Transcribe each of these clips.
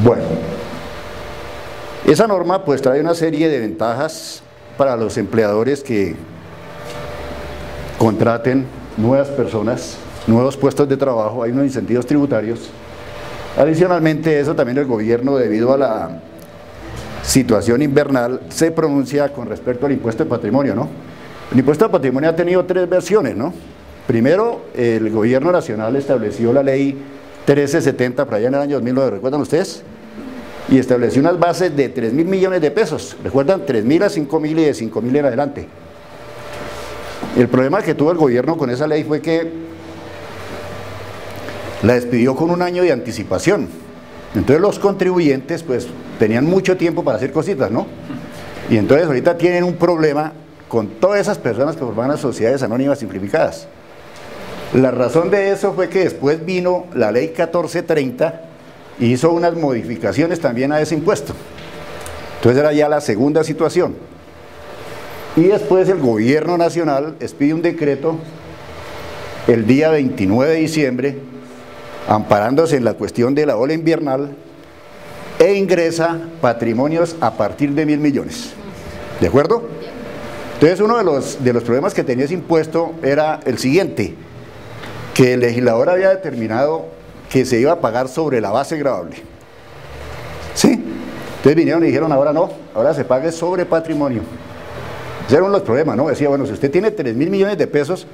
Bueno, esa norma pues trae una serie de ventajas para los empleadores que contraten nuevas personas, nuevos puestos de trabajo, hay unos incentivos tributarios. Adicionalmente eso también el gobierno, debido a la situación invernal, se pronuncia con respecto al impuesto de patrimonio, ¿no? El impuesto de patrimonio ha tenido tres versiones, ¿no? Primero, el gobierno nacional estableció la ley 1370 para allá en el año 2009, ¿recuerdan ustedes? Y estableció unas bases de 3.000 millones de pesos, ¿recuerdan? 3.000 a 5.000 y de 5.000 en adelante. El problema que tuvo el gobierno con esa ley fue que la despidió con un año de anticipación. Entonces los contribuyentes pues tenían mucho tiempo para hacer cositas, ¿no? Y entonces ahorita tienen un problema con todas esas personas que forman las sociedades anónimas simplificadas. La razón de eso fue que después vino la ley 1430 y hizo unas modificaciones también a ese impuesto. Entonces era ya la segunda situación. Y después el gobierno nacional expide un decreto el día 29 de diciembre, amparándose en la cuestión de la ola invernal, e ingresa patrimonios a partir de 1.000 millones. ¿De acuerdo? Entonces uno de los problemas que tenía ese impuesto era el siguiente, que el legislador había determinado que se iba a pagar sobre la base gravable. ¿Sí? Entonces vinieron y dijeron, ahora no, ahora se pague sobre patrimonio. Esos eran los problemas, ¿no? Decía, bueno, si usted tiene 3.000 millones de pesos,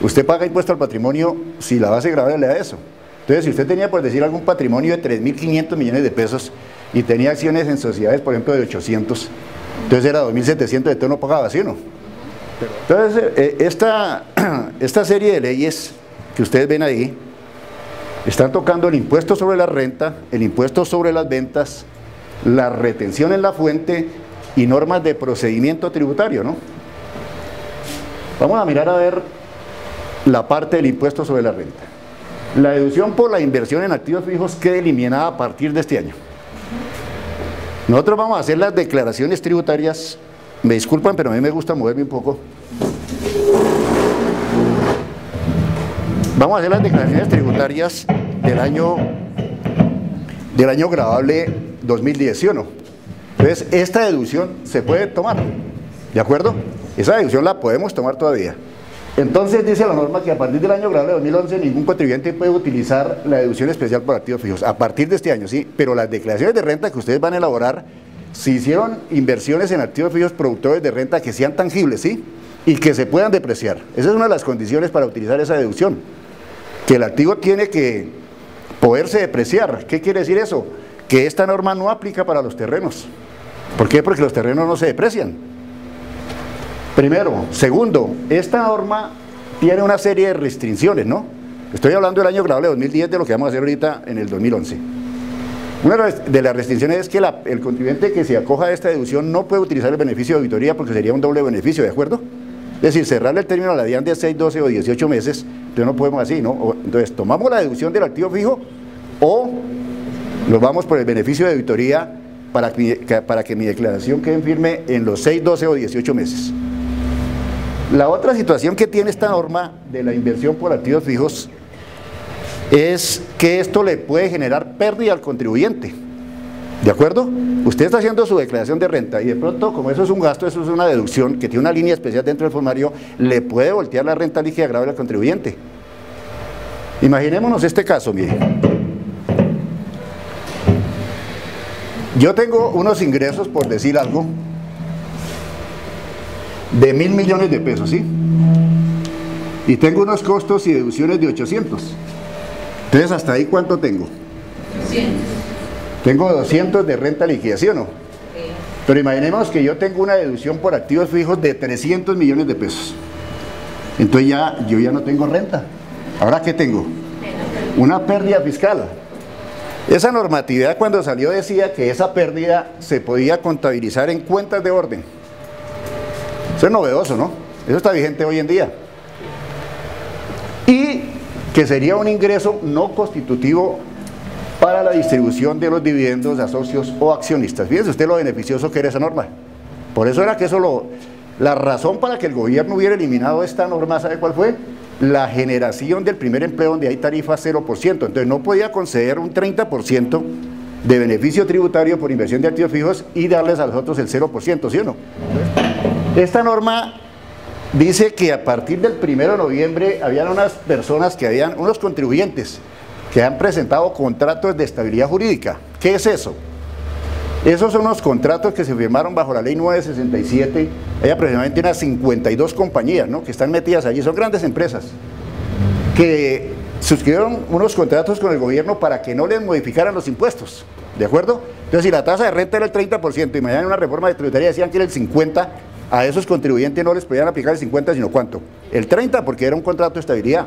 usted paga impuesto al patrimonio si la base gravable le da eso. Entonces, si usted tenía, por decir, algún patrimonio de 3.500 millones de pesos y tenía acciones en sociedades, por ejemplo, de 800, entonces era 2.700, entonces no pagaba, ¿sí o no? Entonces, esta serie de leyes que ustedes ven ahí, están tocando el impuesto sobre la renta, el impuesto sobre las ventas, la retención en la fuente y normas de procedimiento tributario, ¿no? Vamos a mirar a ver la parte del impuesto sobre la renta. La deducción por la inversión en activos fijos queda eliminada a partir de este año. Nosotros vamos a hacer las declaraciones tributarias, me disculpan, pero a mí me gusta moverme un poco. Vamos a hacer las declaraciones tributarias del año gravable 2018. Entonces, esta deducción se puede tomar, ¿de acuerdo? Esa deducción la podemos tomar todavía. Entonces dice la norma que a partir del año gravable 2011 ningún contribuyente puede utilizar la deducción especial por activos fijos, a partir de este año, sí, pero las declaraciones de renta que ustedes van a elaborar, si hicieron inversiones en activos fijos productores de renta que sean tangibles, sí, y que se puedan depreciar. Esa es una de las condiciones para utilizar esa deducción, que el activo tiene que poderse depreciar. ¿Qué quiere decir eso? Que esta norma no aplica para los terrenos. ¿Por qué? Porque los terrenos no se deprecian. Primero. Segundo, esta norma tiene una serie de restricciones, ¿no? Estoy hablando del año gravable 2010, de lo que vamos a hacer ahorita en el 2011. Una de las restricciones es que el contribuyente que se acoja a esta deducción no puede utilizar el beneficio de auditoría porque sería un doble beneficio, ¿de acuerdo? Es decir, cerrarle el término a la DIAN de 6, 12 o 18 meses, entonces no podemos así, ¿no? Entonces, tomamos la deducción del activo fijo o nos vamos por el beneficio de auditoría para que mi declaración quede firme en los 6, 12 o 18 meses. La otra situación que tiene esta norma de la inversión por activos fijos es que esto le puede generar pérdida al contribuyente, ¿de acuerdo? Usted está haciendo su declaración de renta y de pronto, como eso es un gasto, eso es una deducción que tiene una línea especial dentro del formario, le puede voltear la renta líquida gravable al contribuyente. Imaginémonos este caso, mire. Yo tengo unos ingresos, por decir algo, de 1.000 millones de pesos, ¿sí? Y tengo unos costos y deducciones de 800. Entonces, ¿hasta ahí cuánto tengo? 200. Tengo 200 de renta líquida, ¿sí o no? Sí. Pero imaginemos que yo tengo una deducción por activos fijos de 300 millones de pesos. Entonces yo ya no tengo renta. ¿Ahora qué tengo? Una pérdida fiscal. Esa normatividad cuando salió decía que esa pérdida se podía contabilizar en cuentas de orden. Eso es novedoso, ¿no? Eso está vigente hoy en día. Y que sería un ingreso no constitutivo para la distribución de los dividendos a socios o accionistas. Fíjense usted lo beneficioso que era esa norma. Por eso era que la razón para que el gobierno hubiera eliminado esta norma, ¿sabe cuál fue? La generación del primer empleo donde hay tarifa 0%. Entonces no podía conceder un 30% de beneficio tributario por inversión de activos fijos y darles a los otros el 0%, ¿sí o no? Esta norma dice que a partir del 1 de noviembre habían unas personas unos contribuyentes que han presentado contratos de estabilidad jurídica. ¿Qué es eso? Esos son los contratos que se firmaron bajo la ley 967, hay aproximadamente unas 52 compañías, ¿no?, que están metidas allí, son grandes empresas, que suscribieron unos contratos con el gobierno para que no les modificaran los impuestos, ¿de acuerdo? Entonces, si la tasa de renta era el 30% y mañana en una reforma de tributaria decían que era el 50%, a esos contribuyentes no les podían aplicar el 50%, sino ¿cuánto? El 30%, porque era un contrato de estabilidad.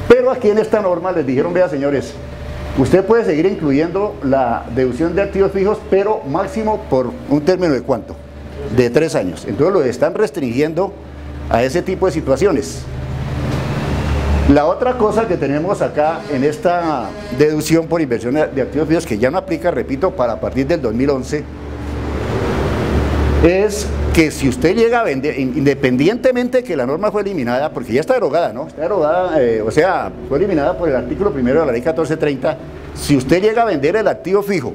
Pero aquí en esta norma les dijeron, vea señores, usted puede seguir incluyendo la deducción de activos fijos, pero máximo por un término de ¿cuánto? De 3 años. Entonces lo están restringiendo a ese tipo de situaciones. La otra cosa que tenemos acá en esta deducción por inversión de activos fijos, que ya no aplica, repito, para a partir del 2011, es que si usted llega a vender, independientemente de que la norma fue eliminada, porque ya está derogada, ¿no? Está derogada, o sea, fue eliminada por el artículo 1 de la ley 1430, si usted llega a vender el activo fijo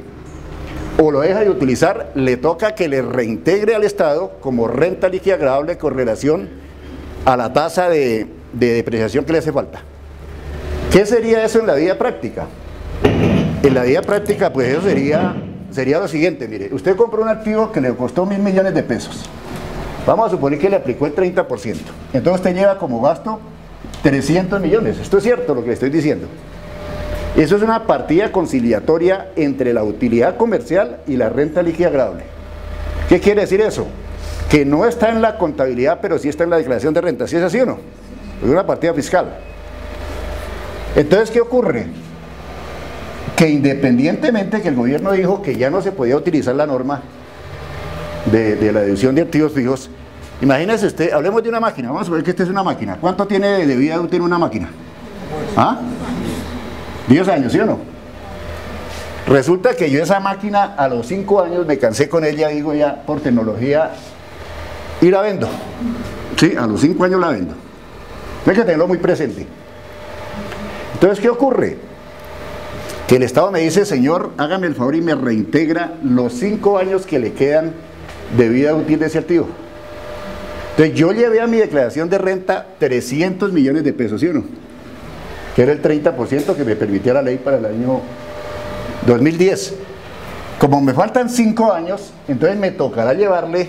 o lo deja de utilizar, le toca que le reintegre al Estado como renta líquida agradable con relación a la tasa de depreciación que le hace falta. ¿Qué sería eso en la vida práctica? En la vida práctica, pues eso sería lo siguiente, mire, usted compró un activo que le costó 1.000 millones de pesos. Vamos a suponer que le aplicó el 30%. Entonces usted lleva como gasto 300 millones. Esto es cierto lo que le estoy diciendo. Eso es una partida conciliatoria entre la utilidad comercial y la renta líquida agradable. ¿Qué quiere decir eso? Que no está en la contabilidad, pero sí está en la declaración de renta. ¿Sí es así o no? Es una partida fiscal. Entonces, ¿qué ocurre? Que independientemente que el gobierno dijo que ya no se podía utilizar la norma de la deducción de activos fijos, imagínese usted, hablemos de una máquina, vamos a ver que esta es una máquina. ¿Cuánto tiene de vida útil una máquina? ¿Ah? 10 años, ¿sí o no? Resulta que yo esa máquina a los 5 años me cansé con ella, digo ya por tecnología, y la vendo. Sí, a los 5 años la vendo. Hay que tenerlo muy presente. Entonces, ¿qué ocurre? Que el Estado me dice, señor, hágame el favor y me reintegra los 5 años que le quedan de vida útil de ese activo. Entonces yo llevé a mi declaración de renta 300 millones de pesos, ¿sí o no? Que era el 30% que me permitía la ley para el año 2010. Como me faltan 5 años, entonces me tocará llevarle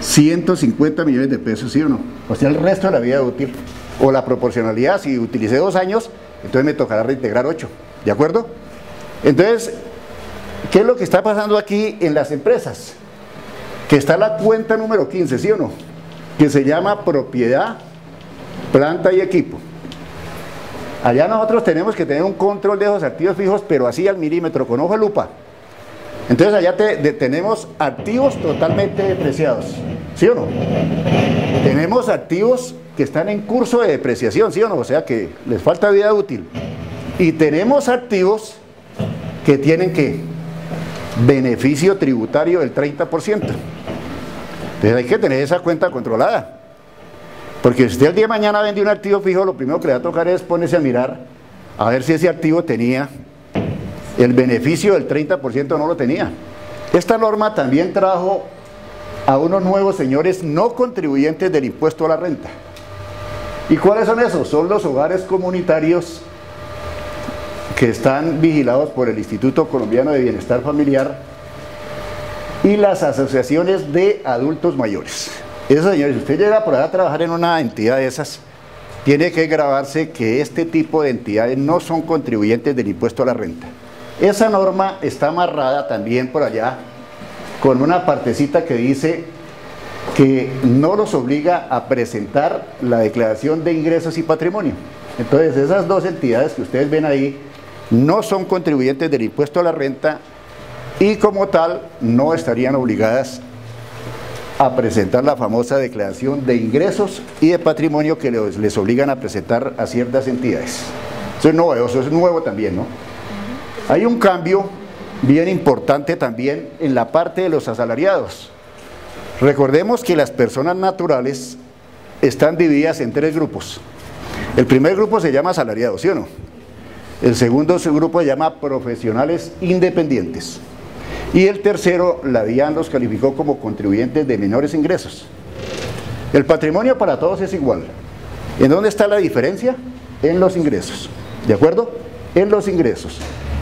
150 millones de pesos, ¿sí o no? O sea, el resto de la vida útil. O la proporcionalidad, si utilicé 2 años, entonces me tocará reintegrar 8. ¿De acuerdo? Entonces, ¿qué es lo que está pasando aquí en las empresas? Que está la cuenta número 15, ¿sí o no? Que se llama propiedad, planta y equipo. Allá nosotros tenemos que tener un control de esos activos fijos, pero así al milímetro, con ojo de lupa. Entonces allá tenemos activos totalmente depreciados, ¿sí o no? Tenemos activos que están en curso de depreciación, ¿sí o no? O sea que les falta vida útil. Y tenemos activos que tienen que beneficio tributario del 30%. Entonces hay que tener esa cuenta controlada. Porque si usted el día de mañana vende un activo fijo, lo primero que le va a tocar es ponerse a mirar a ver si ese activo tenía el beneficio del 30% o no lo tenía. Esta norma también trajo a unos nuevos señores no contribuyentes del impuesto a la renta. ¿Y cuáles son esos? Son los hogares comunitarios que están vigilados por el Instituto Colombiano de Bienestar Familiar y las asociaciones de adultos mayores. Esos señores, si usted llega por allá a trabajar en una entidad de esas, tiene que grabarse que este tipo de entidades no son contribuyentes del impuesto a la renta. Esa norma está amarrada también por allá con una partecita que dice que no los obliga a presentar la declaración de ingresos y patrimonio. Entonces esas dos entidades que ustedes ven ahí no son contribuyentes del impuesto a la renta y como tal no estarían obligadas a presentar la famosa declaración de ingresos y de patrimonio que les obligan a presentar a ciertas entidades. Eso es novedoso, eso es nuevo también, ¿no? Hay un cambio bien importante también en la parte de los asalariados. Recordemos que las personas naturales están divididas en 3 grupos. El primer grupo se llama asalariados, ¿sí o no? El segundo grupo se llama profesionales independientes. Y el tercero, la DIAN los calificó como contribuyentes de menores ingresos. El patrimonio para todos es igual. ¿En dónde está la diferencia? En los ingresos. ¿De acuerdo? En los ingresos.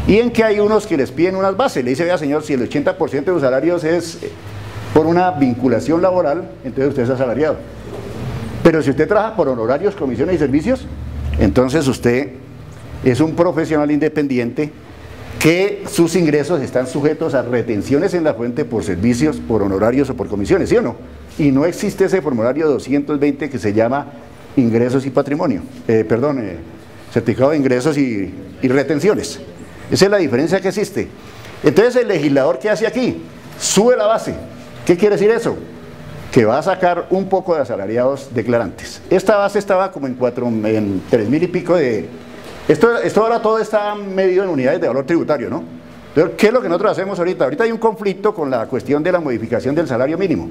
Y en que hay unos que les piden unas bases. Le dice, vea señor, si el 80% de sus salarios es por una vinculación laboral, entonces usted es asalariado. Pero si usted trabaja por honorarios, comisiones y servicios, entonces usted es un profesional independiente que sus ingresos están sujetos a retenciones en la fuente por servicios, por honorarios o por comisiones, ¿sí o no? Y no existe ese formulario 220 que se llama ingresos y patrimonio, certificado de ingresos y retenciones. Esa es la diferencia que existe. Entonces el legislador, ¿qué hace aquí? Sube la base. ¿Qué quiere decir eso? Que va a sacar un poco de asalariados declarantes. Esta base estaba como en 3.000 y pico de... Esto ahora todo está medido en unidades de valor tributario, ¿no? Entonces, ¿qué es lo que nosotros hacemos ahorita? Ahorita hay un conflicto con la cuestión de la modificación del salario mínimo.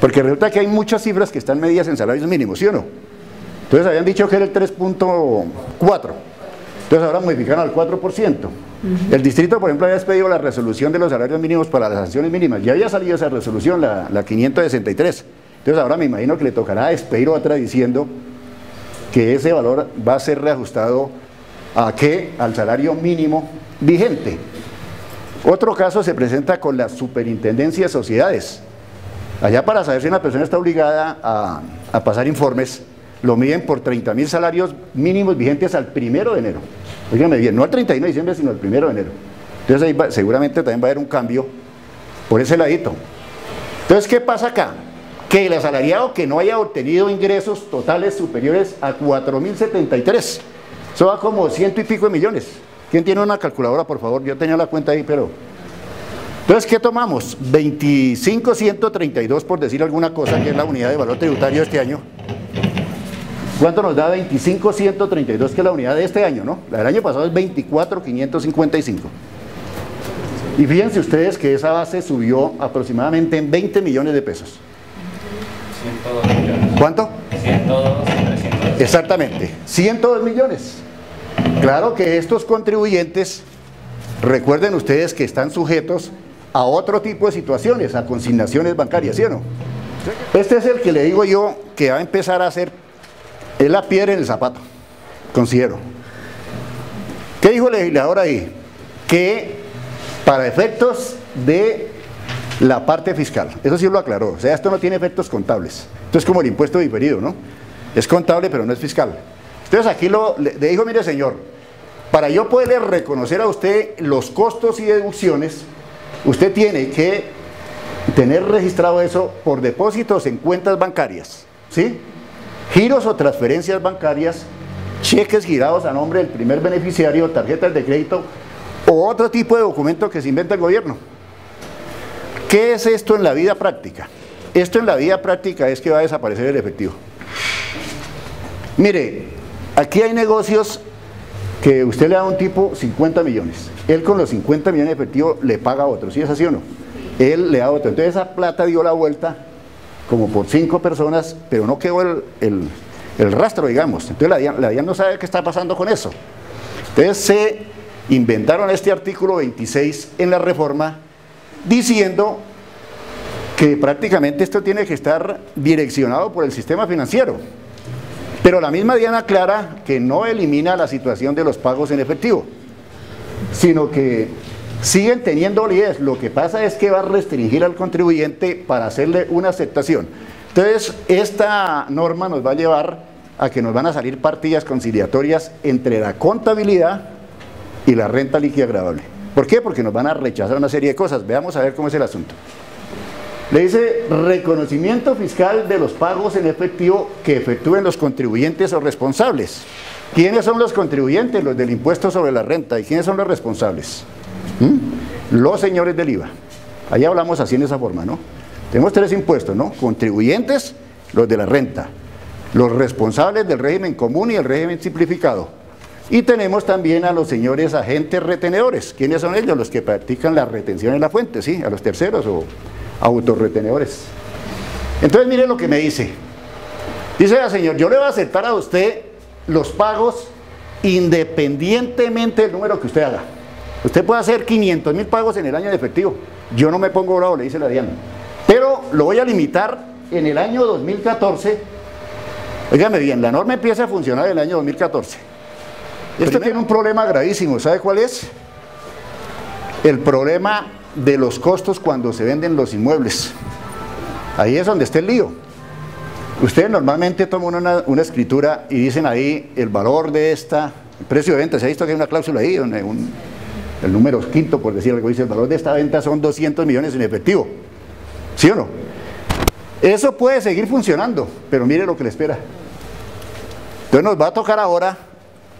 Porque resulta que hay muchas cifras que están medidas en salarios mínimos, ¿sí o no? Entonces habían dicho que era el 3.4. Entonces ahora modificaron al 4%. El distrito, por ejemplo, había expedido la resolución de los salarios mínimos para las sanciones mínimas. Ya había salido esa resolución, la 563. Entonces ahora me imagino que le tocará expedir otra diciendo que ese valor va a ser reajustado ¿a qué? Al salario mínimo vigente. Otro caso se presenta con la Superintendencia de Sociedades. Allá, para saber si una persona está obligada a pasar informes, lo miden por 30.000 salarios mínimos vigentes al 1 de enero. Oíganme bien, no al 31 de diciembre, sino al 1 de enero. Entonces ahí seguramente también va a haber un cambio por ese ladito. Entonces, ¿qué pasa acá? Que el asalariado que no haya obtenido ingresos totales superiores a 4.073, eso va como 100 y pico de millones. ¿Quién tiene una calculadora, por favor? Yo tenía la cuenta ahí, pero... Entonces, ¿qué tomamos? 25.132, por decir alguna cosa, que es la unidad de valor tributario de este año. ¿Cuánto nos da 25.132, que es la unidad de este año, no? La del año pasado es 24.555. Y fíjense ustedes que esa base subió aproximadamente en 20 millones de pesos. 102 millones. ¿Cuánto? 102, 300. Exactamente, 102 millones. Claro que estos contribuyentes, recuerden ustedes que están sujetos a otro tipo de situaciones, a consignaciones bancarias, ¿sí o no? Este es el que le digo yo que va a empezar a hacer, es la piedra en el zapato, considero. ¿Qué dijo el legislador ahí? Que para efectos de la parte fiscal, eso sí lo aclaró, o sea, esto no tiene efectos contables, esto es como el impuesto diferido, ¿no? Es contable pero no es fiscal. Entonces aquí le dijo, mire señor, para yo poderle reconocer a usted los costos y deducciones, usted tiene que tener registrado eso por depósitos en cuentas bancarias, ¿sí? Giros o transferencias bancarias, cheques girados a nombre del primer beneficiario, tarjetas de crédito o otro tipo de documento que se inventa el gobierno. ¿Qué es esto en la vida práctica? Esto en la vida práctica es que va a desaparecer el efectivo. Mire, aquí hay negocios que usted le da a un tipo 50 millones. Él con los 50 millones de efectivo le paga a otro, ¿sí es así o no? Él le da a otro. Entonces esa plata dio la vuelta como por 5 personas, pero no quedó el rastro, digamos. Entonces la DIAN no sabe qué está pasando con eso. Entonces se inventaron este artículo 26 en la reforma diciendo que prácticamente esto tiene que estar direccionado por el sistema financiero. Pero la misma DIAN aclara que no elimina la situación de los pagos en efectivo, sino que siguen teniendo validez. Lo que pasa es que va a restringir al contribuyente para hacerle una aceptación. Entonces, esta norma nos va a llevar a que nos van a salir partidas conciliatorias entre la contabilidad y la renta líquida gravable. ¿Por qué? Porque nos van a rechazar una serie de cosas. Veamos a ver cómo es el asunto. Le dice reconocimiento fiscal de los pagos en efectivo que efectúen los contribuyentes o responsables. ¿Quiénes son los contribuyentes? Los del impuesto sobre la renta. ¿Y quiénes son los responsables? Los señores del IVA. Ahí hablamos así en esa forma, ¿no? Tenemos 3 impuestos, ¿no? Contribuyentes, los de la renta, los responsables del régimen común y el régimen simplificado. Y tenemos también a los señores agentes retenedores. ¿Quiénes son ellos? Los que practican la retención en la fuente, ¿sí? A los terceros o autorretenedores. Entonces mire lo que me dice. Dice, señor, yo le voy a aceptar a usted los pagos independientemente del número que usted haga. Usted puede hacer 500.000 pagos en el año en efectivo. Yo no me pongo bravo, le dice la DIAN. Pero lo voy a limitar en el año 2014. Óigame bien, la norma empieza a funcionar en el año 2014. Esto tiene un problema gravísimo. ¿Sabe cuál es? El problema de los costos cuando se venden los inmuebles. Ahí es donde está el lío. Ustedes normalmente toman una escritura y dicen ahí el valor de esta, el precio de venta. ¿Se ha visto que hay una cláusula ahí donde el número quinto, por decir algo, dice el valor de esta venta son 200 millones en efectivo? ¿Sí o no? Eso puede seguir funcionando, pero mire lo que le espera. Entonces nos va a tocar ahora,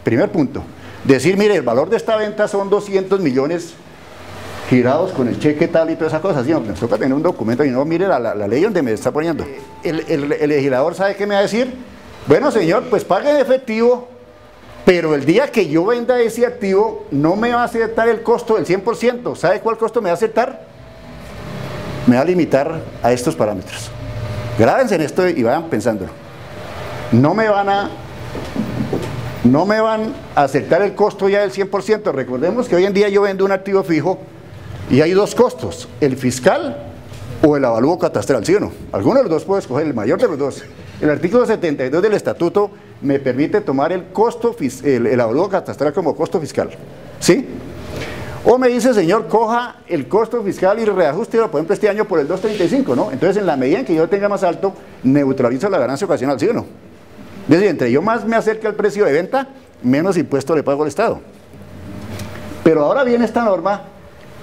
primer punto, decir, mire, el valor de esta venta son 200 millones girados con el cheque tal y todas esas cosas. ¿Sí? Nos toca tener un documento y no, mire la ley donde me está poniendo. El legislador sabe qué me va a decir. Bueno, señor, pues pague en efectivo, pero el día que yo venda ese activo no me va a aceptar el costo del 100%. ¿Sabe cuál costo me va a aceptar? Me va a limitar a estos parámetros. Grábense en esto y vayan pensándolo. No me van a aceptar el costo ya del 100%. Recordemos que hoy en día yo vendo un activo fijo y hay dos costos, el fiscal o el avalúo catastral, ¿sí o no? Alguno de los dos puedo escoger, el mayor de los dos. El artículo 72 del estatuto me permite tomar el costo, el avalúo catastral como costo fiscal, ¿sí? O me dice, señor, coja el costo fiscal y reajústelo, por ejemplo, este año por el 235, ¿no? Entonces, en la medida en que yo tenga más alto, neutralizo la ganancia ocasional, ¿sí o no? Es decir, entre yo más me acerque al precio de venta, menos impuesto le pago al Estado. Pero ahora viene esta norma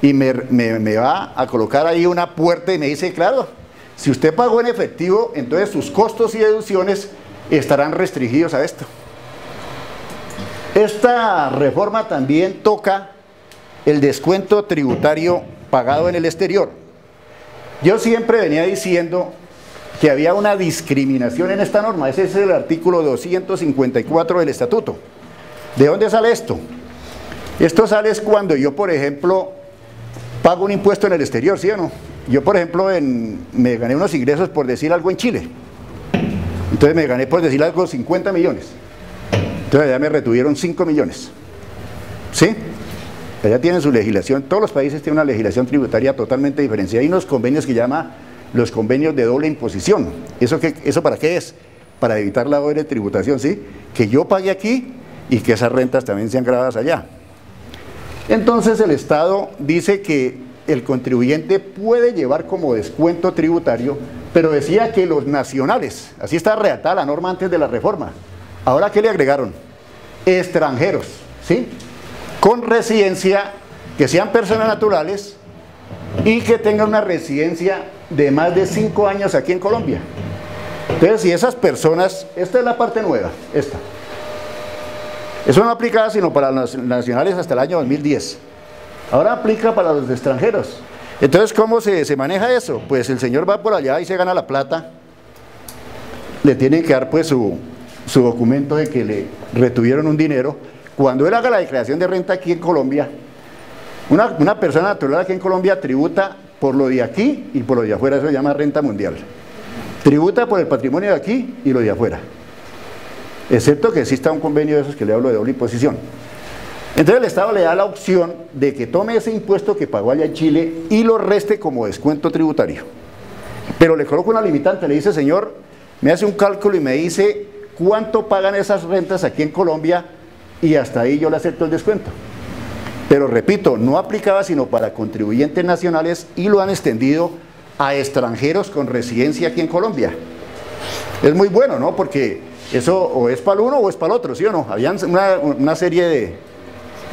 y me va a colocar ahí una puerta y me dice, claro, si usted pagó en efectivo, entonces sus costos y deducciones estarán restringidos a esto. Esta reforma también toca el descuento tributario pagado en el exterior. Yo siempre venía diciendo que había una discriminación en esta norma. Ese es el artículo 254 del estatuto. ¿De dónde sale esto? Esto sale es cuando yo, por ejemplo, pago un impuesto en el exterior, ¿sí o no? Yo, por ejemplo, me gané unos ingresos, por decir algo, en Chile. Entonces me gané, por decir algo, 50 millones. Entonces allá me retuvieron 5 millones. ¿Sí? Allá tienen su legislación. Todos los países tienen una legislación tributaria totalmente diferenciada. Hay unos convenios que llama los convenios de doble imposición. ¿Eso para qué es? Para evitar la doble tributación, ¿sí? Que yo pague aquí y que esas rentas también sean grabadas allá. Entonces el Estado dice que el contribuyente puede llevar como descuento tributario, pero decía que los nacionales, así está redactada la norma antes de la reforma. Ahora, ¿qué le agregaron? Extranjeros, ¿sí? Con residencia, que sean personas naturales y que tengan una residencia de más de 5 años aquí en Colombia. Entonces, si esas personas, esta es la parte nueva, esta. Eso no aplica sino para los nacionales hasta el año 2010. Ahora aplica para los extranjeros. Entonces, ¿cómo se maneja eso? Pues el señor va por allá y se gana la plata. Le tienen que dar pues su documento de que le retuvieron un dinero. Cuando él haga la declaración de renta aquí en Colombia, una persona natural aquí en Colombia tributa por lo de aquí y por lo de afuera. Eso se llama renta mundial. Tributa por el patrimonio de aquí y lo de afuera. Excepto que exista un convenio de esos que le hablo de doble imposición. Entonces el Estado le da la opción de que tome ese impuesto que pagó allá en Chile y lo reste como descuento tributario. Pero le coloco una limitante, le dice, señor, me hace un cálculo y me dice cuánto pagan esas rentas aquí en Colombia y hasta ahí yo le acepto el descuento. Pero repito, no aplicaba sino para contribuyentes nacionales y lo han extendido a extranjeros con residencia aquí en Colombia. Es muy bueno, ¿no? Porque eso o es para el uno o es para el otro, ¿sí o no? Habían una serie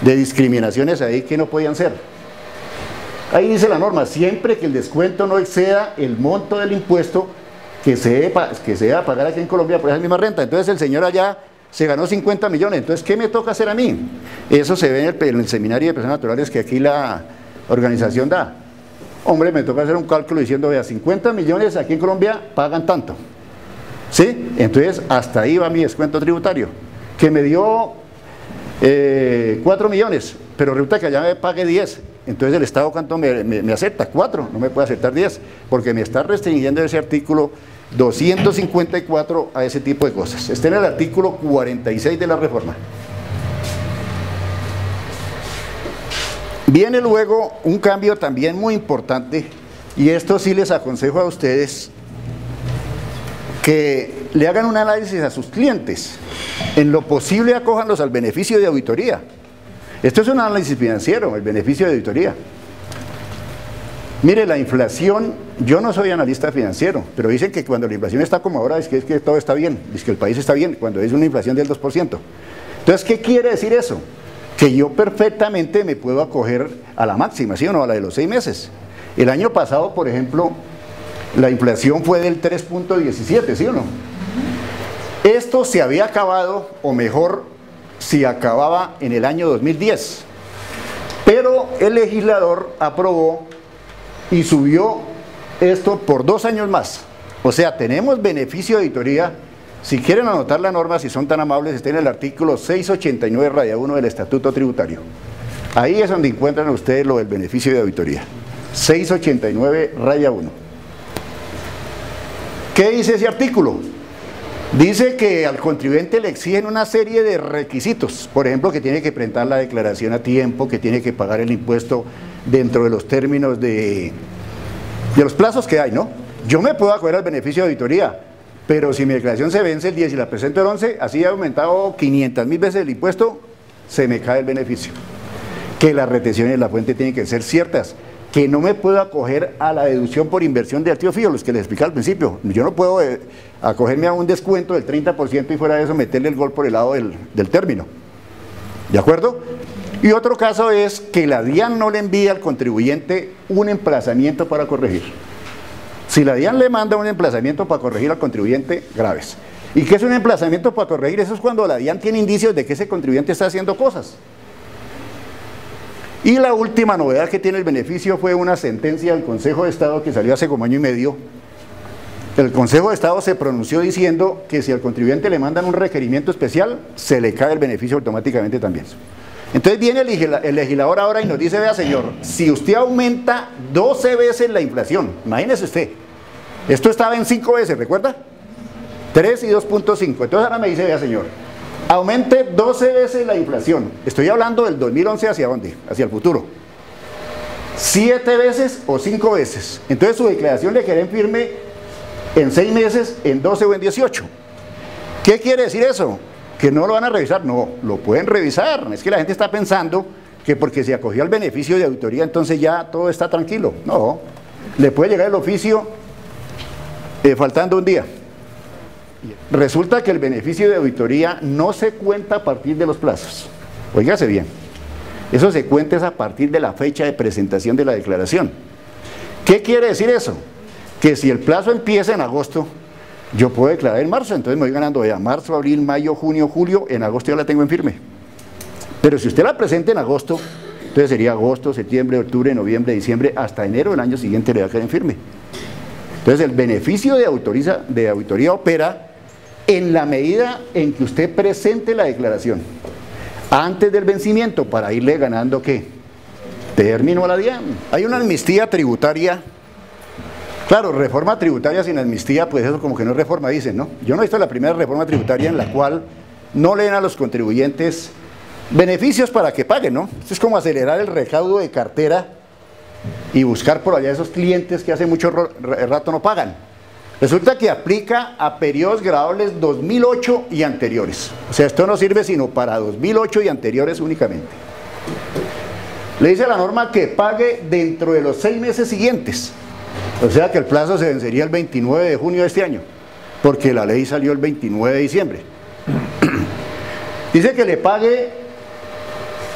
de discriminaciones ahí que no podían ser. Ahí dice la norma, siempre que el descuento no exceda el monto del impuesto que se debe pagar aquí en Colombia por esa misma renta. Entonces el señor allá se ganó 50 millones, entonces ¿qué me toca hacer a mí? Eso se ve en el seminario de personas naturales que aquí la organización da. Hombre, me toca hacer un cálculo diciendo, vea, 50 millones aquí en Colombia pagan tanto. ¿Sí? Entonces hasta ahí va mi descuento tributario, que me dio 4 millones, pero resulta que allá me pague 10. Entonces el Estado, ¿cuánto me acepta? 4, no me puede aceptar 10, porque me está restringiendo ese artículo 254 a ese tipo de cosas. Está en el artículo 46 de la reforma. Viene luego un cambio también muy importante, y esto sí les aconsejo a ustedes que le hagan un análisis a sus clientes. En lo posible acójanlos al beneficio de auditoría. Esto es un análisis financiero, el beneficio de auditoría. Mire, la inflación, yo no soy analista financiero, pero dicen que cuando la inflación está como ahora es que todo está bien, es que el país está bien, cuando es una inflación del 2%. Entonces, ¿qué quiere decir eso? Que yo perfectamente me puedo acoger a la máxima, ¿sí o no? A la de los 6 meses. El año pasado, por ejemplo, la inflación fue del 3.17, ¿sí o no? Esto se había acabado, o mejor, si acababa en el año 2010. Pero el legislador aprobó y subió esto por 2 años más. O sea, tenemos beneficio de auditoría. Si quieren anotar la norma, si son tan amables, está en el artículo 689 raya 1 del Estatuto Tributario. Ahí es donde encuentran ustedes lo del beneficio de auditoría. 689 raya 1. ¿Qué dice ese artículo? Dice que al contribuyente le exigen una serie de requisitos. Por ejemplo, que tiene que presentar la declaración a tiempo, que tiene que pagar el impuesto dentro de los términos de los plazos que hay, ¿no? Yo me puedo acoger al beneficio de auditoría, pero si mi declaración se vence el 10 y la presento el 11, así ha aumentado 500.000 veces el impuesto, se me cae el beneficio. Que las retenciones de la fuente tienen que ser ciertas, que no me puedo acoger a la deducción por inversión de activos fijos, los que les expliqué al principio. Yo no puedo acogerme a un descuento del 30% y fuera de eso meterle el gol por el lado del término. ¿De acuerdo? Y otro caso es que la DIAN no le envía al contribuyente un emplazamiento para corregir. Si la DIAN le manda un emplazamiento para corregir al contribuyente, graves. ¿Y qué es un emplazamiento para corregir? Eso es cuando la DIAN tiene indicios de que ese contribuyente está haciendo cosas. Y la última novedad que tiene el beneficio fue una sentencia del Consejo de Estado que salió hace como año y medio. El Consejo de Estado se pronunció diciendo que si al contribuyente le mandan un requerimiento especial, se le cae el beneficio automáticamente también. Entonces viene el legislador ahora y nos dice, vea señor, si usted aumenta 12 veces la inflación, imagínese usted, esto estaba en 5 veces, ¿recuerda? 3 y 2.5, entonces ahora me dice, vea señor, aumente 12 veces la inflación, estoy hablando del 2011 hacia dónde, hacia el futuro, 7 veces o 5 veces, entonces su declaración le queda en firme en 6 meses, en 12 o en 18. ¿Qué quiere decir eso? ¿Que no lo van a revisar? No, lo pueden revisar. Es que la gente está pensando que porque se acogió al beneficio de auditoría entonces ya todo está tranquilo. No, le puede llegar el oficio faltando un día. Resulta que el beneficio de auditoría no se cuenta a partir de los plazos. Óigase bien, eso se cuenta es a partir de la fecha de presentación de la declaración. ¿Qué quiere decir eso? Que si el plazo empieza en agosto, yo puedo declarar en marzo, entonces me voy ganando ya marzo, abril, mayo, junio, julio, en agosto ya la tengo en firme. Pero si usted la presenta en agosto, entonces sería agosto, septiembre, octubre, noviembre, diciembre, hasta enero del año siguiente le va a quedar en firme. Entonces el beneficio de auditoría opera en la medida en que usted presente la declaración antes del vencimiento para irle ganando, ¿qué? Término a la DIAN. Hay una amnistía tributaria. Claro, reforma tributaria sin amnistía, pues eso como que no es reforma, dicen, ¿no? Yo no he visto la primera reforma tributaria en la cual no le den a los contribuyentes beneficios para que paguen, ¿no? Esto es como acelerar el recaudo de cartera y buscar por allá esos clientes que hace mucho rato no pagan. Resulta que aplica a periodos graduables 2008 y anteriores. O sea, esto no sirve sino para 2008 y anteriores únicamente. Le dice a la norma que pague dentro de los 6 meses siguientes. O sea que el plazo se vencería el 29 de junio de este año, porque la ley salió el 29 de diciembre. Dice que le pague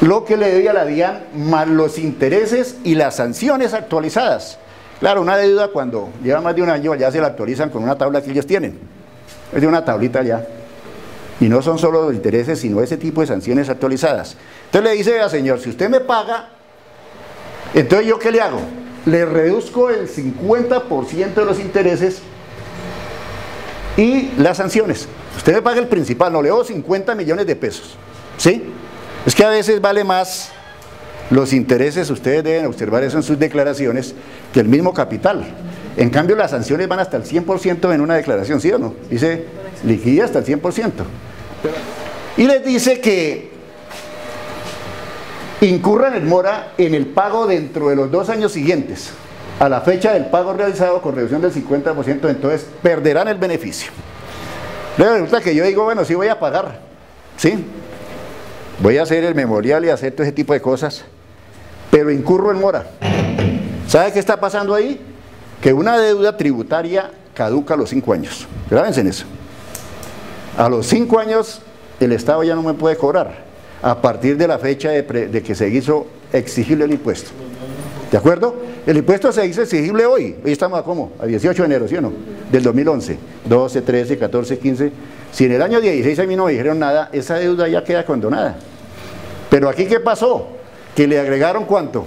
lo que le debe a la DIAN más los intereses y las sanciones actualizadas. Claro, una deuda cuando lleva más de un año ya se la actualizan con una tabla que ellos tienen. Es de una tablita ya. Y no son solo los intereses, sino ese tipo de sanciones actualizadas. Entonces le dice, vea señor, si usted me paga, entonces ¿yo qué le hago? Le reduzco el 50% de los intereses y las sanciones. Usted me paga el principal, no le debo 50 millones de pesos. ¿Sí? Es que a veces vale más los intereses, ustedes deben observar eso en sus declaraciones, que el mismo capital. En cambio las sanciones van hasta el 100% en una declaración, ¿sí o no? Dice, liquida hasta el 100%. Y les dice que incurran en mora en el pago dentro de los 2 años siguientes a la fecha del pago realizado con reducción del 50%, entonces perderán el beneficio. Luego resulta que yo digo, bueno, sí voy a pagar, ¿sí? Voy a hacer el memorial y hacer todo ese tipo de cosas, pero incurro en mora. ¿Sabe qué está pasando ahí? Que una deuda tributaria caduca a los 5 años. Grábense en eso. A los 5 años el Estado ya no me puede cobrar, a partir de la fecha de que se hizo exigible el impuesto. ¿De acuerdo? El impuesto se hizo exigible hoy. Hoy estamos a ¿cómo? A 18 de enero, ¿sí o no? Del 2011. 12, 13, 14, 15. Si en el año 16 a mí no me dijeron nada, esa deuda ya queda condonada. Pero aquí, ¿qué pasó? Que le agregaron ¿cuánto?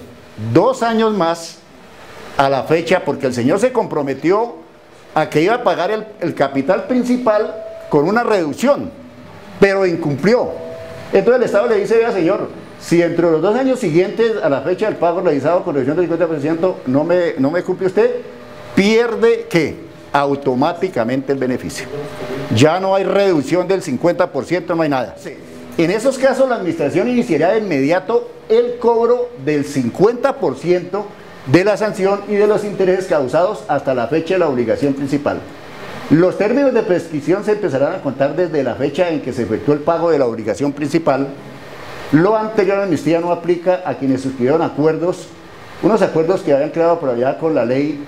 2 años más a la fecha, porque el señor se comprometió a que iba a pagar el capital principal con una reducción, pero incumplió. Entonces el Estado le dice, vea señor, si entre los 2 años siguientes a la fecha del pago realizado con reducción del 50% no me cumple usted, pierde ¿qué? Automáticamente el beneficio. Ya no hay reducción del 50%, no hay nada. Sí. En esos casos la administración iniciará de inmediato el cobro del 50% de la sanción y de los intereses causados hasta la fecha de la obligación principal. Los términos de prescripción se empezarán a contar desde la fecha en que se efectuó el pago de la obligación principal. Lo anterior a la amnistía no aplica a quienes suscribieron acuerdos, unos acuerdos que habían creado por allá con la ley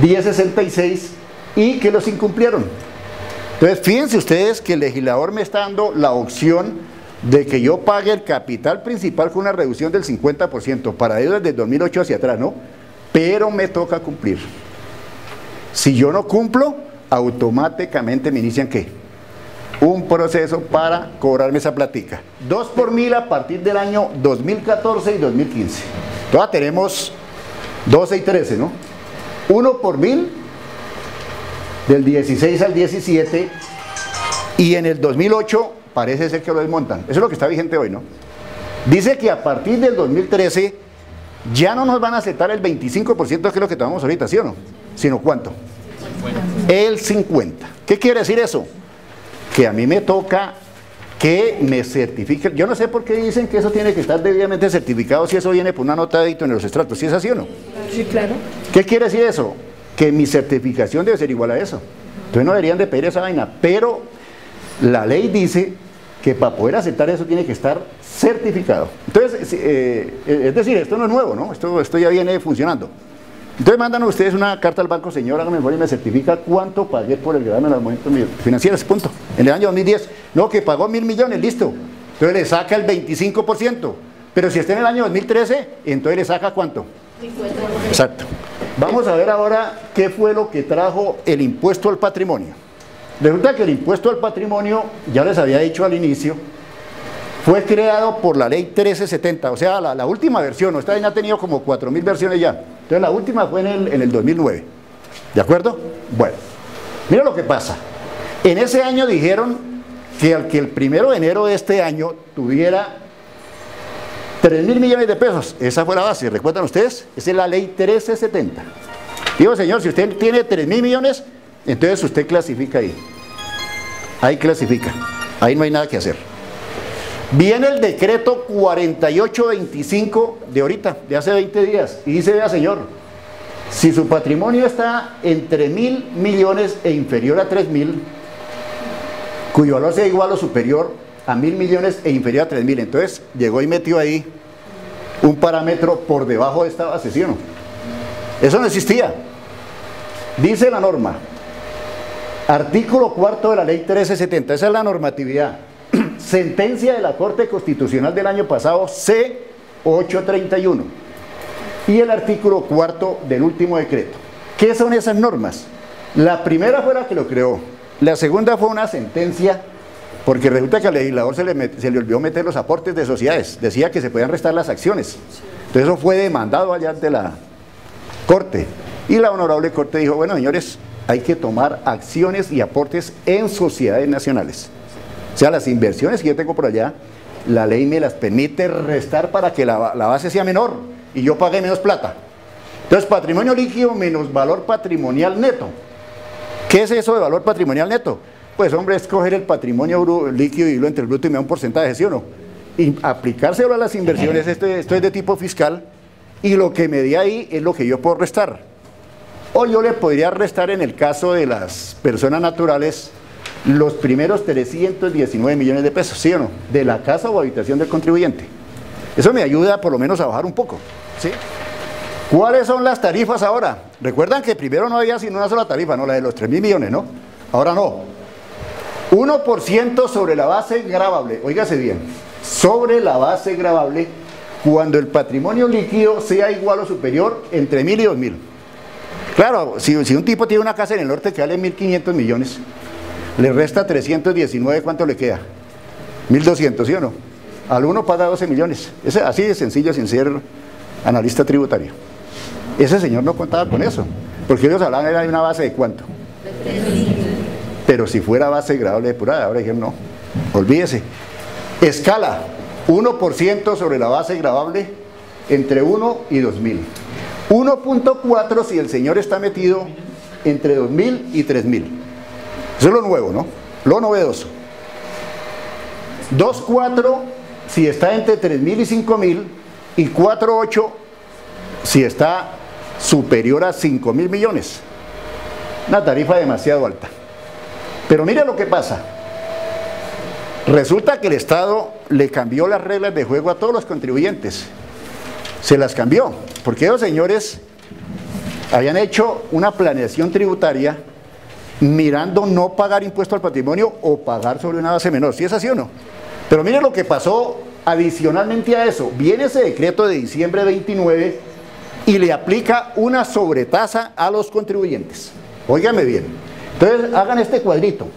1066 y que los incumplieron. Entonces, fíjense ustedes que el legislador me está dando la opción de que yo pague el capital principal con una reducción del 50% para deudas desde 2008 hacia atrás, ¿no? Pero me toca cumplir. Si yo no cumplo, automáticamente me inician ¿qué? Un proceso para cobrarme esa platica. 2 por 1000 a partir del año 2014 y 2015. Todavía tenemos 12 y 13, ¿no? 1 por 1000 del 16 al 17 y en el 2008 parece ser que lo desmontan. Eso es lo que está vigente hoy, ¿no? Dice que a partir del 2013 ya no nos van a aceptar el 25%, que es lo que tomamos ahorita, ¿sí o no? Sino ¿cuánto? El 50%. ¿Qué quiere decir eso? Que a mí me toca que me certifique. Yo no sé por qué dicen que eso tiene que estar debidamente certificado si eso viene por una nota de débito en los extractos. ¿Sí es así o no? Sí, claro. ¿Qué quiere decir eso? Que mi certificación debe ser igual a eso. Entonces no deberían de pedir esa vaina, pero la ley dice que para poder aceptar eso tiene que estar certificado. Entonces, es decir, esto no es nuevo, ¿no? Esto ya viene funcionando. Entonces mandan ustedes una carta al banco, señor, hágame el favor y me certifica cuánto pagué por el gravamen en los momentos financieros, punto. En el año 2010, no, que pagó 1.000 millones, listo. Entonces le saca el 25%. Pero si está en el año 2013, entonces le saca ¿cuánto? 50%. Exacto. Vamos a ver ahora qué fue lo que trajo el impuesto al patrimonio. Resulta que el impuesto al patrimonio, ya les había dicho al inicio, fue creado por la ley 1370, o sea, la última versión. Esta ya ha tenido como 4.000 versiones ya. Entonces la última fue en el 2009. ¿De acuerdo? Bueno, mira lo que pasa. En ese año dijeron que al que el 1 de enero de este año tuviera 3.000 millones de pesos, esa fue la base, ¿recuerdan ustedes? Esa es la ley 1370. Digo, señor, si usted tiene 3.000 millones, entonces usted clasifica ahí. Ahí clasifica. Ahí no hay nada que hacer. Viene el decreto 4825 de ahorita, de hace 20 días, y dice, vea señor, si su patrimonio está entre 1.000 millones e inferior a 3.000, cuyo valor sea igual o superior a 1.000 millones e inferior a 3.000, entonces llegó y metió ahí un parámetro por debajo de esta base, ¿sí o no? Eso no existía. Dice la norma, artículo 4 de la ley 1370, esa es la normatividad. Sentencia de la Corte Constitucional del año pasado, C831, y el artículo 4 del último decreto. ¿Qué son esas normas? La primera fue la que lo creó, la segunda fue una sentencia, porque resulta que al legislador se le olvidó meter los aportes de sociedades, decía que se podían restar las acciones, entonces eso fue demandado allá ante la Corte, y la honorable Corte dijo, bueno señores, hay que tomar acciones y aportes en sociedades nacionales. O sea, las inversiones que yo tengo por allá, la ley me las permite restar para que la base sea menor y yo pague menos plata. Entonces, patrimonio líquido menos valor patrimonial neto. ¿Qué es eso de valor patrimonial neto? Pues, hombre, es coger el patrimonio líquido y dividirlo entre el bruto y me da un porcentaje, ¿sí o no? aplicárselo a las inversiones, esto es de tipo fiscal, y lo que me di ahí es lo que yo puedo restar. O yo le podría restar, en el caso de las personas naturales, los primeros 319 millones de pesos, ¿sí o no? De la casa o habitación del contribuyente. Eso me ayuda por lo menos a bajar un poco, ¿sí? ¿Cuáles son las tarifas ahora? Recuerdan que primero no había sino una sola tarifa, no, la de los 3.000 millones, ¿no? Ahora no. 1% sobre la base gravable, óigase bien, sobre la base gravable, cuando el patrimonio líquido sea igual o superior entre 1.000 y 2.000. Claro, si un tipo tiene una casa en el norte que vale 1.500 millones, le resta 319, ¿cuánto le queda? 1.200, ¿sí o no? Al uno paga 12 millones. Es así de sencillo, sin ser analista tributario. Ese señor no contaba con eso, porque ellos hablaban de una base de ¿cuánto? Pero si fuera base gravable depurada, ahora dijeron no, olvídese. Escala, 1% sobre la base gravable entre 1 y 2.000. 1.4 si el señor está metido entre 2.000 y 3.000. Eso es lo nuevo, ¿no? Lo novedoso. 2.4 si está entre 3.000 y 5.000, y 4.8 si está superior a 5.000 millones. Una tarifa demasiado alta. Pero mire lo que pasa. Resulta que el Estado le cambió las reglas de juego a todos los contribuyentes. Se las cambió, porque esos señores habían hecho una planeación tributaria mirando no pagar impuesto al patrimonio o pagar sobre una base menor. ¿Sí es así o no? Pero mire lo que pasó adicionalmente a eso. Viene ese decreto de diciembre 29 y le aplica una sobretasa a los contribuyentes. Óigame bien. Entonces hagan este cuadrito,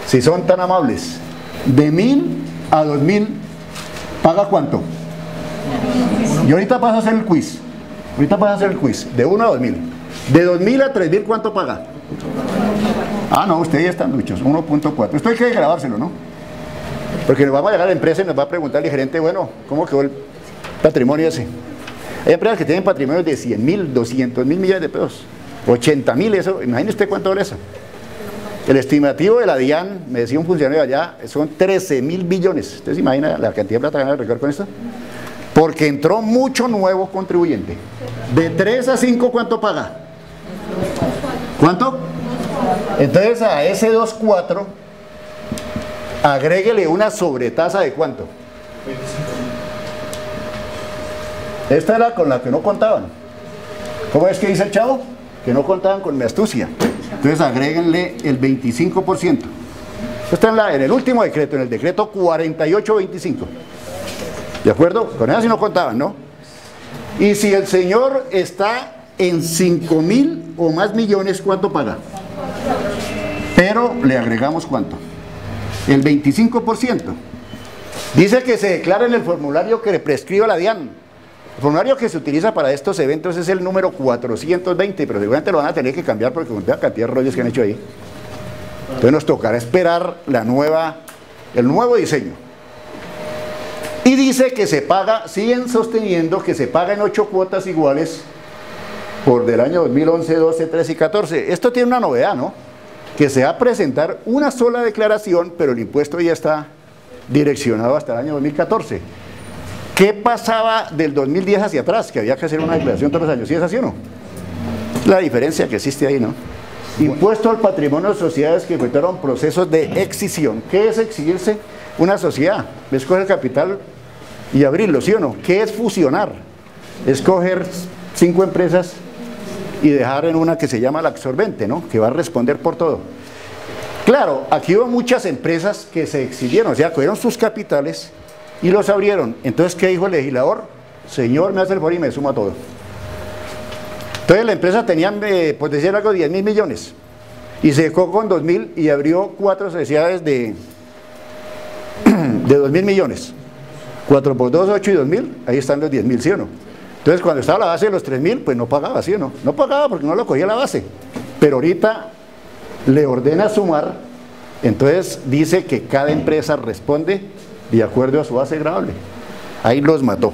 si son tan amables. De 1.000 a 2.000, ¿paga cuánto? Y ahorita vas a hacer el quiz. De 1 a 2.000. De 2.000 a 3.000, ¿cuánto paga? Ah, no, ustedes ya están duchos, 1.4. Esto hay que grabárselo, ¿no? Porque nos vamos a llegar a la empresa y nos va a preguntar el gerente, bueno, ¿cómo quedó el patrimonio ese? Hay empresas que tienen patrimonios de 100.000, 200.000 millones de pesos, 80.000, eso, imagínese usted cuánto vale eso. El estimativo de la DIAN, me decía un funcionario allá, son 13.000 billones. ¿Usted se imagina la cantidad de plata que van a arreglar con esto? Porque entró mucho nuevo contribuyente. De 3 a 5, ¿cuánto paga? ¿Cuánto? Entonces a ese 2.4, agréguele una sobretasa de ¿cuánto? 25. Esta era con la que no contaban. ¿Cómo es que dice el chavo? Que no contaban con mi astucia. Entonces agréguenle el 25%. Esto está en el último decreto, en el decreto 4825. ¿De acuerdo? Con eso sí no contaban, ¿no? Y si el señor está en 5.000 o más millones, ¿cuánto paga? Pero le agregamos ¿cuánto? El 25%. Dice que se declara en el formulario que le prescriba la DIAN. El formulario que se utiliza para estos eventos es el número 420, pero seguramente lo van a tener que cambiar porque con la cantidad de rollos que han hecho ahí. Entonces nos tocará esperar el nuevo diseño. Y dice que se paga, siguen sosteniendo que se paga en 8 cuotas iguales por del año 2011, 12, 13 y 14. Esto tiene una novedad, ¿no? Que se va a presentar una sola declaración, pero el impuesto ya está direccionado hasta el año 2014. ¿Qué pasaba del 2010 hacia atrás? Que había que hacer una declaración todos los años. ¿Sí es así o no? La diferencia que existe ahí, ¿no? Impuesto al patrimonio de sociedades que efectuaron procesos de excisión. ¿Qué es exigirse? Una sociedad. Es coger capital y abrirlo, ¿sí o no? ¿Qué es fusionar? Es coger 5 empresas y dejar en una que se llama la absorbente, ¿no? Que va a responder por todo. Claro, aquí hubo muchas empresas que se exhibieron, o sea, cogieron sus capitales y los abrieron. Entonces, ¿qué dijo el legislador? Señor, me hace el favor y me suma todo. Entonces la empresa tenía, pues decir algo, 10.000 millones y se dejó con 2.000 y abrió 4 sociedades de 2.000 millones. 4 por 2, 8 y 2.000, ahí están los 10.000, ¿sí o no? Entonces cuando estaba la base de los 3.000, pues no pagaba, ¿sí o no? No pagaba porque no lo cogía la base. Pero ahorita le ordena sumar, entonces dice que cada empresa responde de acuerdo a su base gravable. Ahí los mató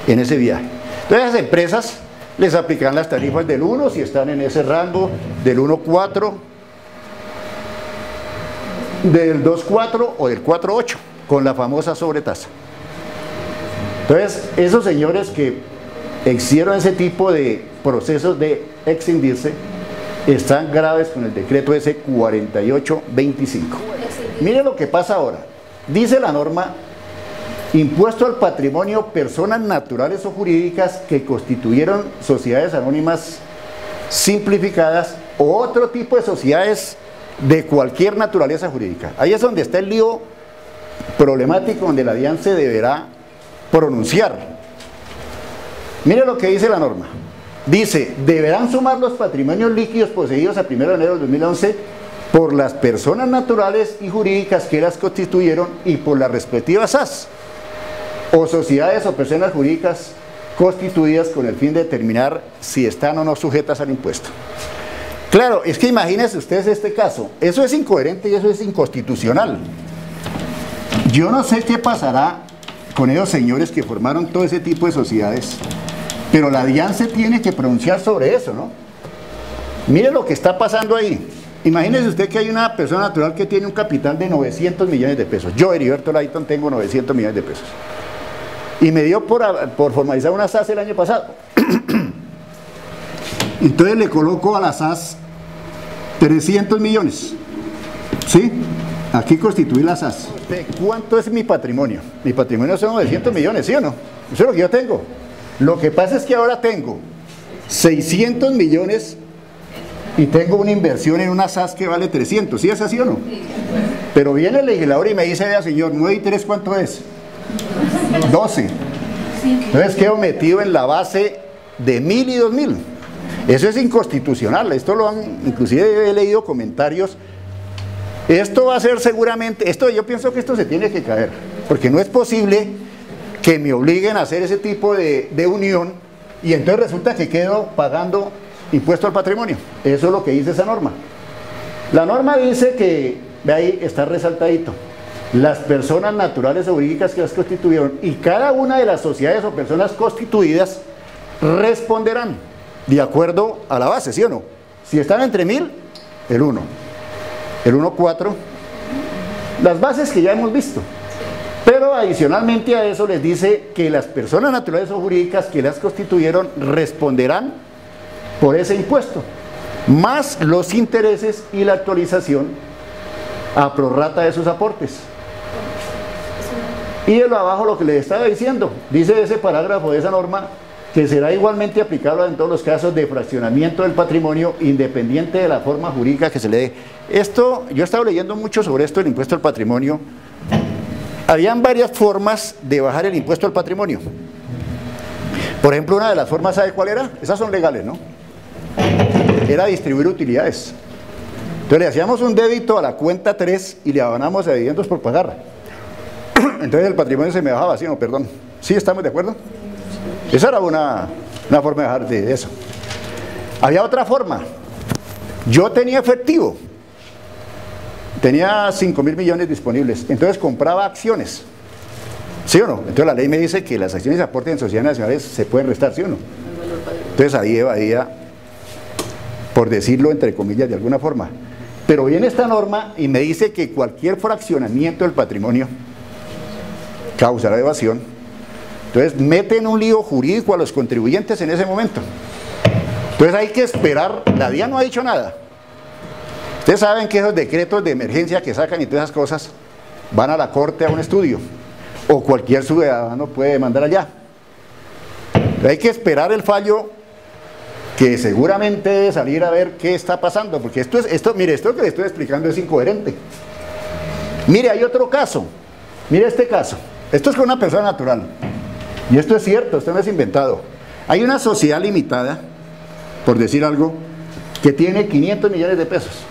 en ese viaje. Entonces las empresas les aplican las tarifas del 1 si están en ese rango, del 1.4, del 2.4 o del 4.8. con la famosa sobretasa. Entonces, esos señores que hicieron ese tipo de procesos de extinguirse están graves con el decreto ese 4825. Mire lo que pasa ahora. Dice la norma: impuesto al patrimonio personas naturales o jurídicas que constituyeron sociedades anónimas simplificadas o otro tipo de sociedades de cualquier naturaleza jurídica. Ahí es donde está el lío problemático, donde la DIAN se deberá pronunciar. Mire lo que dice la norma. Dice: deberán sumar los patrimonios líquidos poseídos a 1 de enero del 2011 por las personas naturales y jurídicas que las constituyeron y por las respectivas SAS o sociedades o personas jurídicas constituidas con el fin de determinar si están o no sujetas al impuesto. Claro, es que imagínense ustedes este caso. Eso es incoherente y eso es inconstitucional. Yo no sé qué pasará con esos señores que formaron todo ese tipo de sociedades, pero la DIAN se tiene que pronunciar sobre eso, ¿no? Mire lo que está pasando ahí. Imagínese usted que hay una persona natural que tiene un capital de 900 millones de pesos. Yo, Heriberto Layton, tengo 900 millones de pesos. Y me dio por formalizar una SAS el año pasado. Entonces le coloco a la SAS 300 millones. ¿Sí? Aquí constituí la SAS. ¿Cuánto es mi patrimonio? Mi patrimonio son 900 millones, ¿sí o no? Eso es lo que yo tengo. Lo que pasa es que ahora tengo 600 millones y tengo una inversión en una SAS que vale 300. ¿Sí es así o no? Pero viene el legislador y me dice: vea, señor, 9 y 3, ¿cuánto es? 12. Entonces quedo metido en la base de 1000 y 2000. Eso es inconstitucional. Esto lo han, inclusive he leído comentarios. Esto va a ser seguramente, yo pienso que esto se tiene que caer, porque no es posible que me obliguen a hacer ese tipo de unión y entonces resulta que quedo pagando impuesto al patrimonio. Eso es lo que dice esa norma. La norma dice que, ve ahí, está resaltadito: las personas naturales o jurídicas que las constituyeron y cada una de las sociedades o personas constituidas responderán de acuerdo a la base, ¿sí o no? Si están entre 1000, el 1, el 1,4, las bases que ya hemos visto. Pero adicionalmente a eso les dice que las personas naturales o jurídicas que las constituyeron responderán por ese impuesto, más los intereses y la actualización a prorrata de sus aportes. Y de lo abajo lo que les estaba diciendo, dice ese parágrafo de esa norma, que será igualmente aplicable en todos los casos de fraccionamiento del patrimonio, independiente de la forma jurídica que se le dé. Esto, yo he estado leyendo mucho sobre esto del impuesto al patrimonio. Habían varias formas de bajar el impuesto al patrimonio. Por ejemplo, una de las formas, ¿sabe cuál era? Esas son legales, ¿no? Era distribuir utilidades. Entonces le hacíamos un débito a la cuenta 3 y le abonamos a dividendos por pagar. Entonces el patrimonio se me bajaba, ¿sí? No, perdón. ¿Sí estamos de acuerdo? Esa era una forma de bajar de eso. Había otra forma. Yo tenía efectivo. Tenía 5.000 millones disponibles. Entonces compraba acciones. ¿Sí o no? Entonces la ley me dice que las acciones de aporte en sociedades nacionales se pueden restar, ¿sí o no? Entonces ahí evadía, por decirlo entre comillas de alguna forma. Pero viene esta norma y me dice que cualquier fraccionamiento del patrimonio causará evasión. Entonces meten un lío jurídico a los contribuyentes en ese momento. Entonces hay que esperar. La DIAN no ha dicho nada. Ustedes saben que esos decretos de emergencia que sacan y todas esas cosas van a la corte a un estudio, o cualquier ciudadano puede demandar allá. Entonces hay que esperar el fallo, que seguramente debe salir a ver qué está pasando, porque mire, esto que le estoy explicando es incoherente. Mire, hay otro caso. Mire este caso. Esto es con una persona natural. Y esto es cierto, esto no es inventado. Hay una sociedad limitada, por decir algo, que tiene 500 millones de pesos.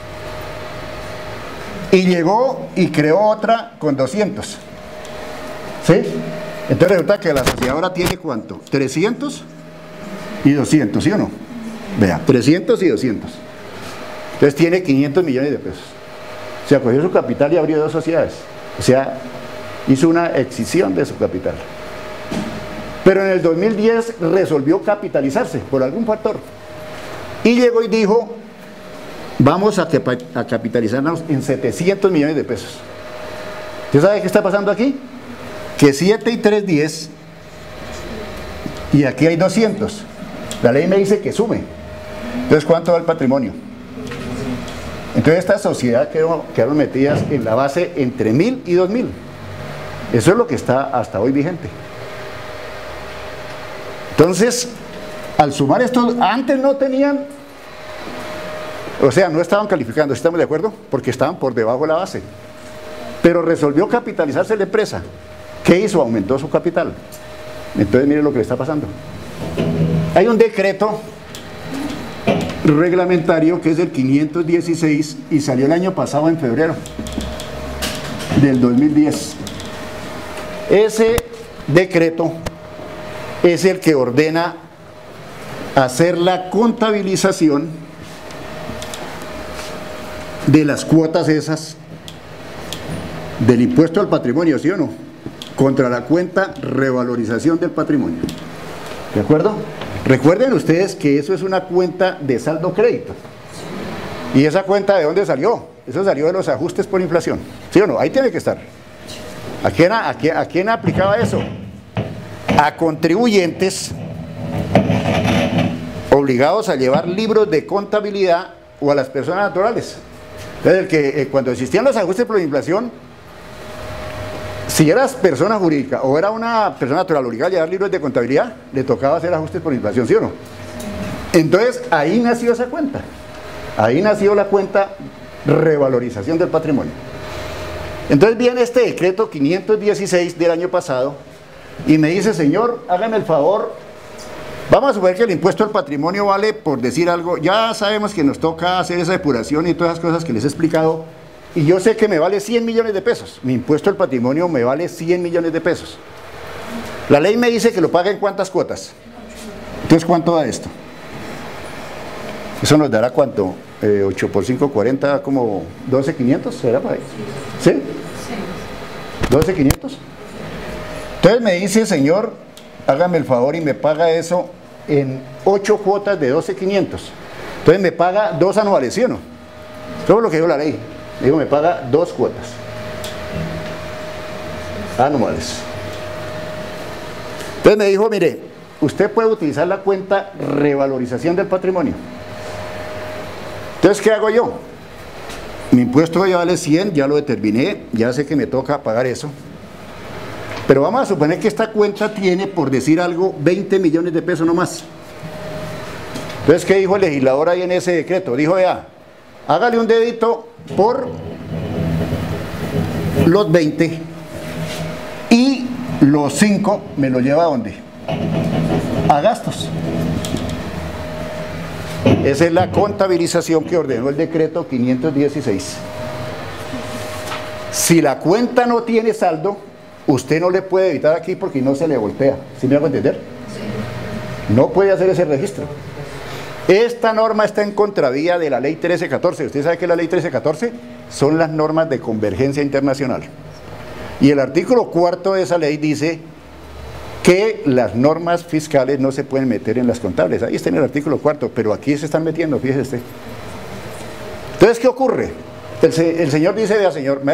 Y llegó y creó otra con 200. ¿Sí? Entonces resulta que la sociedad ahora tiene ¿cuánto? 300 y 200, ¿sí o no? Vea, 300 y 200. Entonces tiene 500 millones de pesos. Se acogió su capital y abrió 2 sociedades. O sea, hizo una escisión de su capital. Pero en el 2010 resolvió capitalizarse por algún factor. Y llegó y dijo: vamos a capitalizarnos en 700 millones de pesos. ¿Usted sabe qué está pasando aquí? Que 7 y 3, 10, y aquí hay 200. La ley me dice que sume. Entonces, ¿cuánto da el patrimonio? Entonces, esta sociedad quedaron metidas en la base entre 1000 y 2000. Eso es lo que está hasta hoy vigente. Entonces, al sumar esto, antes no tenían, o sea, no estaban calificando, ¿estamos de acuerdo? Porque estaban por debajo de la base. Pero resolvió capitalizarse la empresa. ¿Qué hizo? Aumentó su capital. Entonces, mire lo que le está pasando. Hay un decreto reglamentario que es del 516 y salió el año pasado en febrero del 2010. Ese decreto es el que ordena hacer la contabilización de las cuotas esas del impuesto al patrimonio, ¿sí o no? Contra la cuenta revalorización del patrimonio. ¿De acuerdo? Recuerden ustedes que eso es una cuenta de saldo crédito. ¿Y esa cuenta de dónde salió? Eso salió de los ajustes por inflación. ¿Sí o no? Ahí tiene que estar. ¿A quién aplicaba eso? A contribuyentes obligados a llevar libros de contabilidad o a las personas naturales. Entonces, cuando existían los ajustes por inflación, si eras persona jurídica o era una persona natural obligada a llevar libros de contabilidad, le tocaba hacer ajustes por inflación, ¿sí o no? Entonces, ahí nació esa cuenta. Ahí nació la cuenta revalorización del patrimonio. Entonces viene este decreto 516 del año pasado y me dice, señor, hágame el favor, vamos a suponer que el impuesto al patrimonio vale, por decir algo, ya sabemos que nos toca hacer esa depuración y todas las cosas que les he explicado, y yo sé que me vale 100 millones de pesos, mi impuesto al patrimonio me vale 100 millones de pesos. La ley me dice que lo paga en ¿cuántas cuotas? Entonces, ¿cuánto da esto? Eso nos dará ¿cuánto? 8 por 5, 40, como 12.500, ¿será para ahí? ¿Sí? Sí. ¿12.500? Entonces me dice, señor, hágame el favor y me paga eso en 8 cuotas de 12.500. Entonces me paga 2 anuales, ¿sí o no? Eso es lo que dijo la ley. Digo, me paga 2 cuotas anuales. Entonces me dijo, mire, usted puede utilizar la cuenta revalorización del patrimonio. Entonces, ¿qué hago yo? Mi impuesto ya vale 100, ya lo determiné, ya sé que me toca pagar eso. Pero vamos a suponer que esta cuenta tiene, por decir algo, 20 millones de pesos nomás. Entonces, ¿qué dijo el legislador ahí en ese decreto? Dijo, vea, hágale un dedito por los 20 y los 5 me lo lleva ¿a dónde? A gastos. Esa es la contabilización que ordenó el decreto 516. Si la cuenta no tiene saldo, usted no le puede evitar aquí porque no se le voltea. ¿Sí me hago entender? No puede hacer ese registro. Esta norma está en contravía de la ley 1314. ¿Usted sabe qué es la ley 1314? Son las normas de convergencia internacional. Y el artículo 4 de esa ley dice que las normas fiscales no se pueden meter en las contables. Ahí está en el artículo 4, pero aquí se están metiendo, fíjese usted. Entonces, ¿qué ocurre? El señor dice, vea señor, me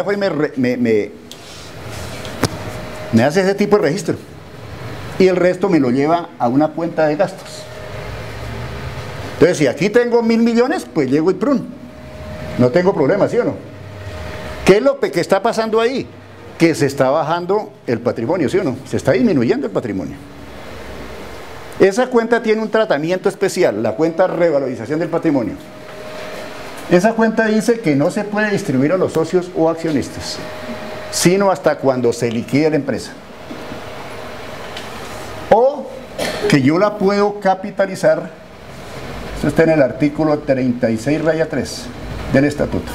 hace ese tipo de registro y el resto me lo lleva a una cuenta de gastos. Entonces, si aquí tengo 1.000 millones, pues llego y prun. No tengo problema, ¿sí o no? ¿Qué es lo que está pasando ahí? Que se está bajando el patrimonio, ¿sí o no? Se está disminuyendo el patrimonio. Esa cuenta tiene un tratamiento especial, la cuenta revalorización del patrimonio. Esa cuenta dice que no se puede distribuir a los socios o accionistas, sino hasta cuando se liquide la empresa. O que yo la puedo capitalizar, eso está en el artículo 36 raya 3 del estatuto.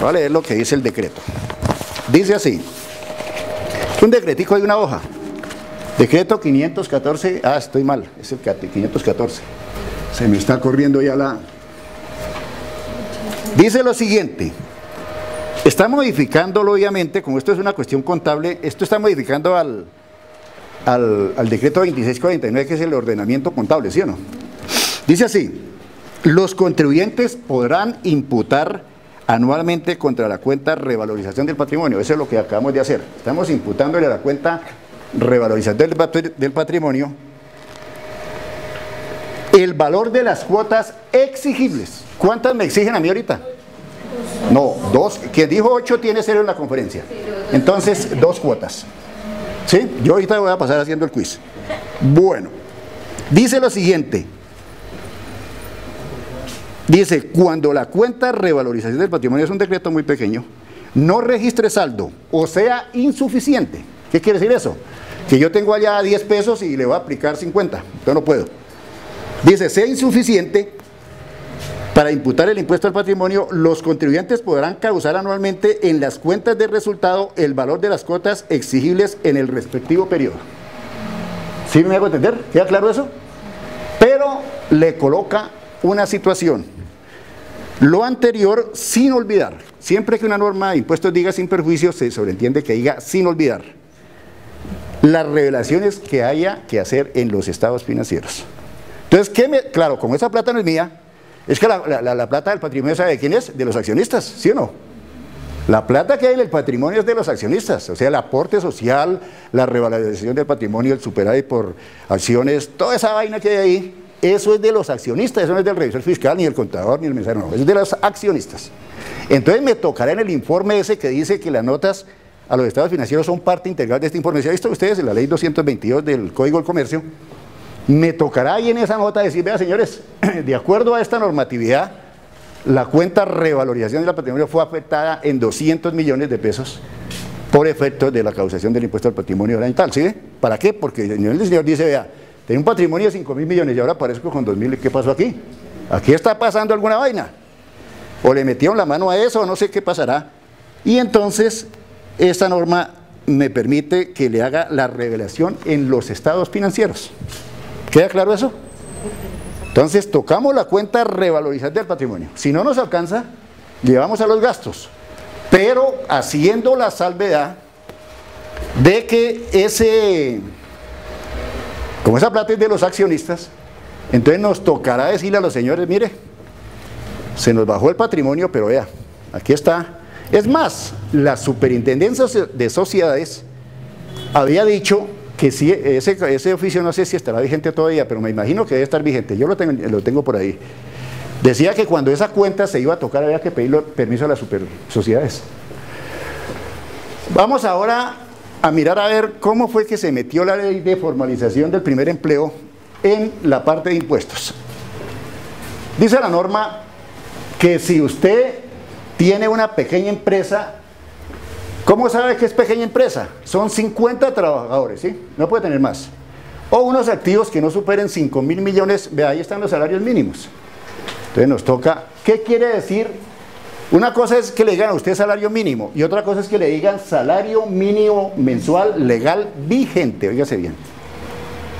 Voy a leer lo que dice el decreto. Dice así, es un decretico de una hoja, decreto 514, estoy mal, es el 514, se me está corriendo ya la... Dice lo siguiente, está modificándolo obviamente, como esto es una cuestión contable, esto está modificando al decreto 2649, que es el ordenamiento contable, ¿sí o no? Dice así, los contribuyentes podrán imputar anualmente contra la cuenta revalorización del patrimonio. Eso es lo que acabamos de hacer. Estamos imputándole a la cuenta revalorización del patrimonio el valor de las cuotas exigibles. ¿Cuántas me exigen a mí ahorita? No, 2. Quien dijo 8 tiene 0 en la conferencia. Entonces, 2 cuotas. ¿Sí? Yo ahorita voy a pasar haciendo el quiz. Bueno, dice lo siguiente. Dice, cuando la cuenta revalorización del patrimonio, es un decreto muy pequeño, no registre saldo, o sea, insuficiente. ¿Qué quiere decir eso? Que yo tengo allá 10 pesos y le voy a aplicar 50. Yo no puedo. Dice, sea insuficiente para imputar el impuesto al patrimonio, los contribuyentes podrán causar anualmente en las cuentas de resultado el valor de las cuotas exigibles en el respectivo periodo. ¿Sí me hago entender? ¿Queda claro eso? Pero le coloca una situación. Lo anterior sin olvidar. Siempre que una norma de impuestos diga sin perjuicio, se sobreentiende que diga sin olvidar las revelaciones que haya que hacer en los estados financieros. Entonces, claro, como esa plata no es mía, es que la plata del patrimonio, ¿sabe de quién es? De los accionistas, ¿sí o no? La plata que hay en el patrimonio es de los accionistas, o sea, el aporte social, la revalorización del patrimonio, el superávit por acciones, toda esa vaina que hay ahí, eso es de los accionistas, eso no es del revisor fiscal, ni el contador, ni el mensajero, no, eso es de los accionistas. Entonces me tocará en el informe ese que dice que las notas a los estados financieros son parte integral de este informe. ¿Se han visto ustedes en la ley 222 del Código del Comercio? Me tocará ahí en esa nota decir, vea señores, de acuerdo a esta normatividad, la cuenta revalorización del patrimonio fue afectada en 200 millones de pesos por efecto de la causación del impuesto al patrimonio del año tal. ¿Sí? ¿Para qué? Porque el señor dice, vea, tenía un patrimonio de 5.000 millones y ahora aparezco con 2.000, ¿qué pasó aquí? Aquí está pasando alguna vaina. O le metieron la mano a eso, o no sé qué pasará. Y entonces, esta norma me permite que le haga la revelación en los estados financieros. ¿Queda claro eso? Entonces, tocamos la cuenta revalorización del patrimonio. Si no nos alcanza, llevamos a los gastos. Pero haciendo la salvedad de que como esa plata es de los accionistas, entonces nos tocará decirle a los señores, mire, se nos bajó el patrimonio, pero vea, aquí está. Es más, la Superintendencia de Sociedades había dicho que sí, ese oficio no sé si estará vigente todavía, pero me imagino que debe estar vigente, yo lo tengo por ahí. Decía que cuando esa cuenta se iba a tocar había que pedirle permiso a las sociedades. Vamos ahora a mirar a ver cómo fue que se metió la ley de formalización del primer empleo en la parte de impuestos. Dice la norma que si usted tiene una pequeña empresa, ¿cómo sabe que es pequeña empresa? Son 50 trabajadores, ¿sí? No puede tener más. O unos activos que no superen 5.000 millones, ve, ahí están los salarios mínimos. Entonces nos toca, ¿qué quiere decir? Una cosa es que le digan a usted salario mínimo y otra cosa es que le digan salario mínimo mensual legal vigente, óigase bien.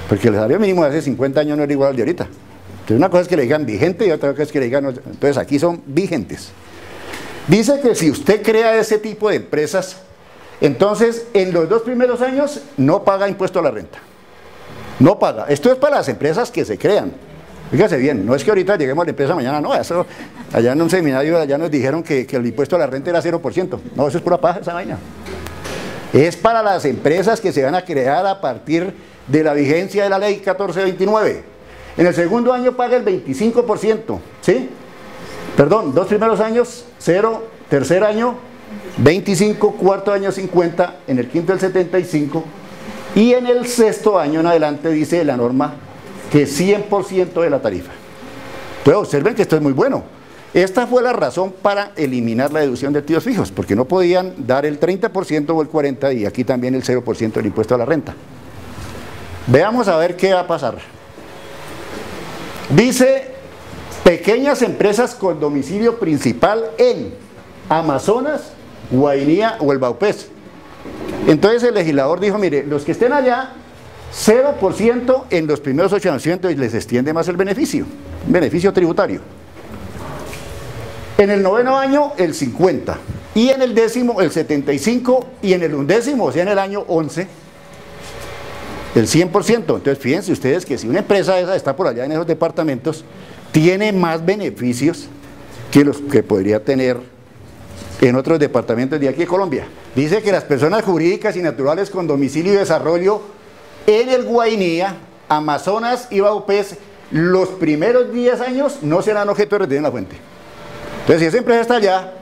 Porque el salario mínimo de hace 50 años no era igual al de ahorita. Entonces una cosa es que le digan vigente y otra cosa es que le digan, entonces aquí son vigentes. Dice que si usted crea ese tipo de empresas, entonces en los 2 primeros años no paga impuesto a la renta. No paga. Esto es para las empresas que se crean. Fíjese bien, no es que ahorita lleguemos a la empresa mañana, no, eso, allá en un seminario allá nos dijeron que el impuesto a la renta era 0%. No, eso es pura paja esa vaina. Es para las empresas que se van a crear a partir de la vigencia de la ley 1429. En el segundo año paga el 25%, ¿sí? Perdón, 2 primeros años, 0, tercer año, 25, cuarto año 50, en el quinto el 75, y en el sexto año en adelante dice la norma que 100% de la tarifa. Entonces observen que esto es muy bueno. Esta fue la razón para eliminar la deducción de activos fijos, porque no podían dar el 30% o el 40% y aquí también el 0% del impuesto a la renta. Veamos a ver qué va a pasar. Dice, pequeñas empresas con domicilio principal en Amazonas, Guainía o el Baupés. Entonces el legislador dijo, mire, los que estén allá, 0% en los primeros 8 años, y les extiende más el beneficio tributario. En el 9º año, el 50%, y en el 10º, el 75%, y en el 11º, o sea, en el año 11, el 100%. Entonces, fíjense ustedes que si una empresa esa está por allá en esos departamentos, tiene más beneficios que los que podría tener en otros departamentos de aquí de Colombia. Dice que las personas jurídicas y naturales con domicilio y desarrollo en el Guainía, Amazonas y Vaupés, los primeros 10 años no serán objeto de retención en la fuente. Entonces, si esa empresa está allá,